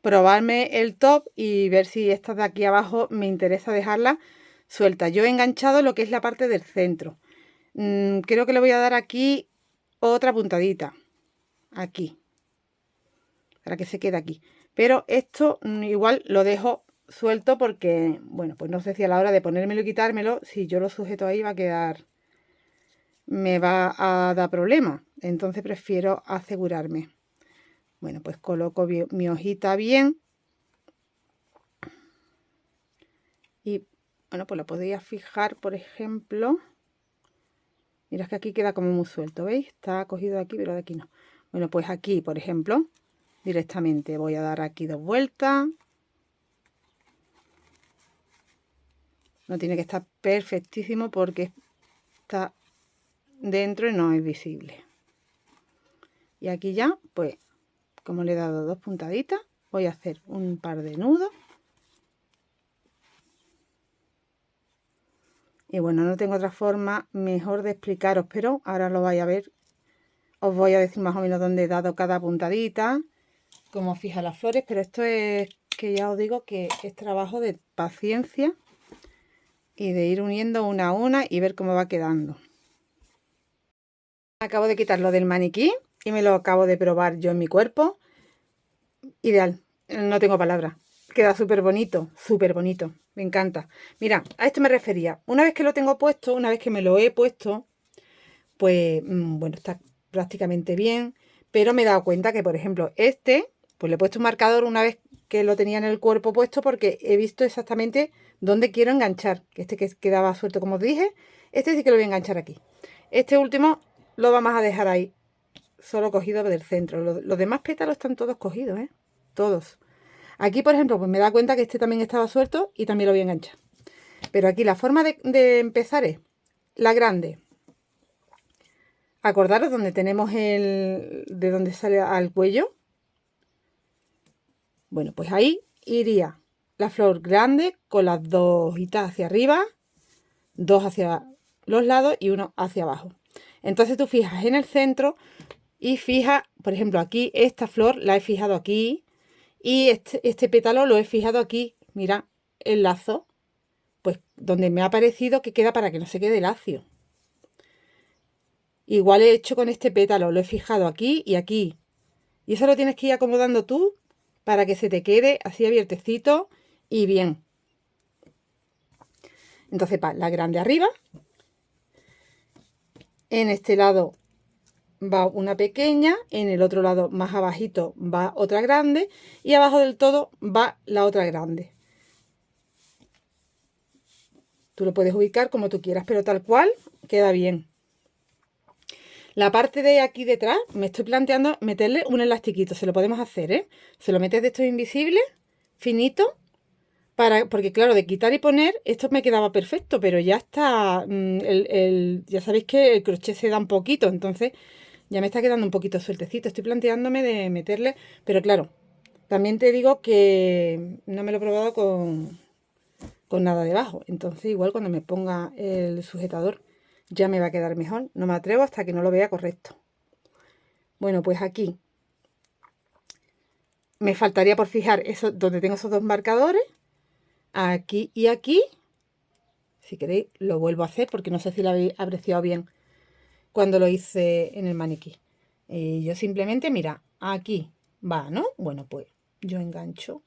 probarme el top y ver si esta de aquí abajo me interesa dejarla suelta. Yo he enganchado lo que es la parte del centro. Creo que le voy a dar aquí otra puntadita. Aquí. Para que se quede aquí. Pero esto igual lo dejo suelto porque, bueno, pues no sé si a la hora de ponérmelo y quitármelo, si yo lo sujeto ahí va a quedar, me va a dar problema. Entonces prefiero asegurarme. Bueno, pues coloco mi hojita bien. Y, bueno, pues la podría fijar, por ejemplo. Mirad que aquí queda como muy suelto, ¿veis? Está cogido de aquí, pero de aquí no. Bueno, pues aquí, por ejemplo, directamente voy a dar aquí 2 vueltas. No tiene que estar perfectísimo porque está dentro y no es visible. Y aquí ya, pues, como le he dado 2 puntaditas, voy a hacer un par de nudos. Y bueno, no tengo otra forma mejor de explicaros, pero ahora lo vais a ver. Os voy a decir más o menos dónde he dado cada puntadita, cómo fija las flores, pero esto es que ya os digo que es trabajo de paciencia y de ir uniendo una a una y ver cómo va quedando. Acabo de quitarlo del maniquí y me lo acabo de probar yo en mi cuerpo. Ideal, no tengo palabras. Queda súper bonito, me encanta. Mira, a esto me refería. Una vez que lo tengo puesto, una vez que me lo he puesto, pues bueno, está prácticamente bien. Pero me he dado cuenta que, por ejemplo, pues le he puesto un marcador una vez que lo tenía en el cuerpo puesto porque he visto exactamente dónde quiero enganchar. Que que quedaba suelto, como os dije, este sí que lo voy a enganchar aquí. Este último lo vamos a dejar ahí, solo cogido del centro. Los demás pétalos están todos cogidos, ¿eh? Todos. Aquí, por ejemplo, pues me da cuenta que este también estaba suelto y también lo voy a enganchar. Pero aquí la forma de empezar es la grande. Acordaros donde tenemos de donde sale al cuello. Bueno, pues ahí iría la flor grande con las dos hojitas hacia arriba, dos hacia los lados y uno hacia abajo. Entonces tú fijas en el centro y fijas, por ejemplo, aquí esta flor la he fijado aquí y este pétalo lo he fijado aquí. Mira el lazo, pues donde me ha parecido que queda para que no se quede lacio. Igual he hecho con este pétalo, lo he fijado aquí y aquí. Y eso lo tienes que ir acomodando tú para que se te quede así abiertecito y bien. Entonces, la grande arriba. En este lado va una pequeña, en el otro lado más abajito va otra grande y abajo del todo va la otra grande. Tú lo puedes ubicar como tú quieras, pero tal cual queda bien. La parte de aquí detrás me estoy planteando meterle un elastiquito, se lo podemos hacer, ¿eh? Se lo metes de estos invisibles, finito, porque claro, de quitar y poner, esto me quedaba perfecto, pero ya está, ya sabéis que el crochet se da un poquito, entonces ya me está quedando un poquito sueltecito. Estoy planteándome de meterle, pero claro, también te digo que no me lo he probado con nada debajo, entonces igual cuando me ponga el sujetador ya me va a quedar mejor. No me atrevo hasta que no lo vea correcto. Bueno, pues aquí me faltaría por fijar eso donde tengo esos dos marcadores, aquí y aquí. Si queréis lo vuelvo a hacer porque no sé si lo habéis apreciado bien cuando lo hice en el maniquí. Yo simplemente, mira, aquí va, ¿no? Bueno, pues yo engancho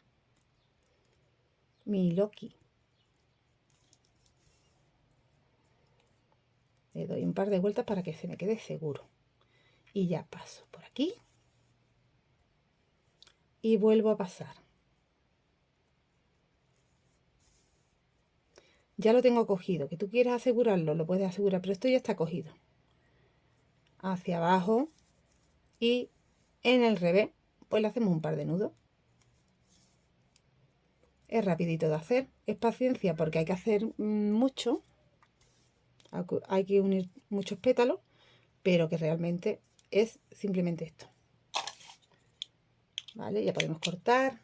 mi hilo aquí. Le doy un par de vueltas para que se me quede seguro. Y ya paso por aquí. Y vuelvo a pasar. Ya lo tengo cogido. Que tú quieras asegurarlo, lo puedes asegurar, pero esto ya está cogido. Hacia abajo. Y en el revés, pues le hacemos un par de nudos. Es rapidito de hacer. Es paciencia porque hay que hacer mucho. Hay que unir muchos pétalos, pero que realmente es simplemente esto. Vale, ya podemos cortar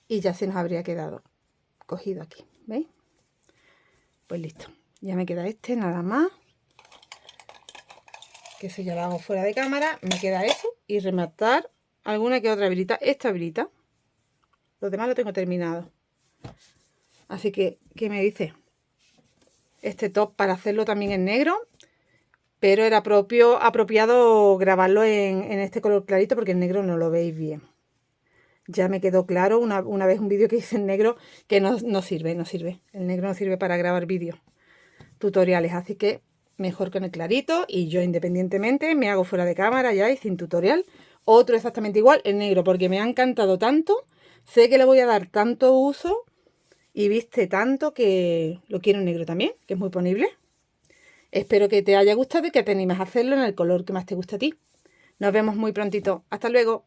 y ya se nos habría quedado cogido aquí, ¿veis? Pues listo, ya me queda este nada más, que eso ya lo hago fuera de cámara. Me queda eso y rematar alguna que otra habilita, esta habilita. Los demás lo tengo terminado, así que, ¿qué me dice? Este top para hacerlo también en negro, pero era apropiado grabarlo en este color clarito porque en negro no lo veis bien. Ya me quedó claro una vez un vídeo que hice en negro que no sirve. El negro no sirve para grabar vídeos tutoriales, así que mejor con el clarito. Y yo independientemente me hago fuera de cámara ya y sin tutorial otro exactamente igual en negro, porque me ha encantado tanto, sé que le voy a dar tanto uso y viste tanto que lo quiero en negro también, que es muy ponible. Espero que te haya gustado y que te animes a hacerlo en el color que más te gusta a ti. Nos vemos muy prontito. Hasta luego.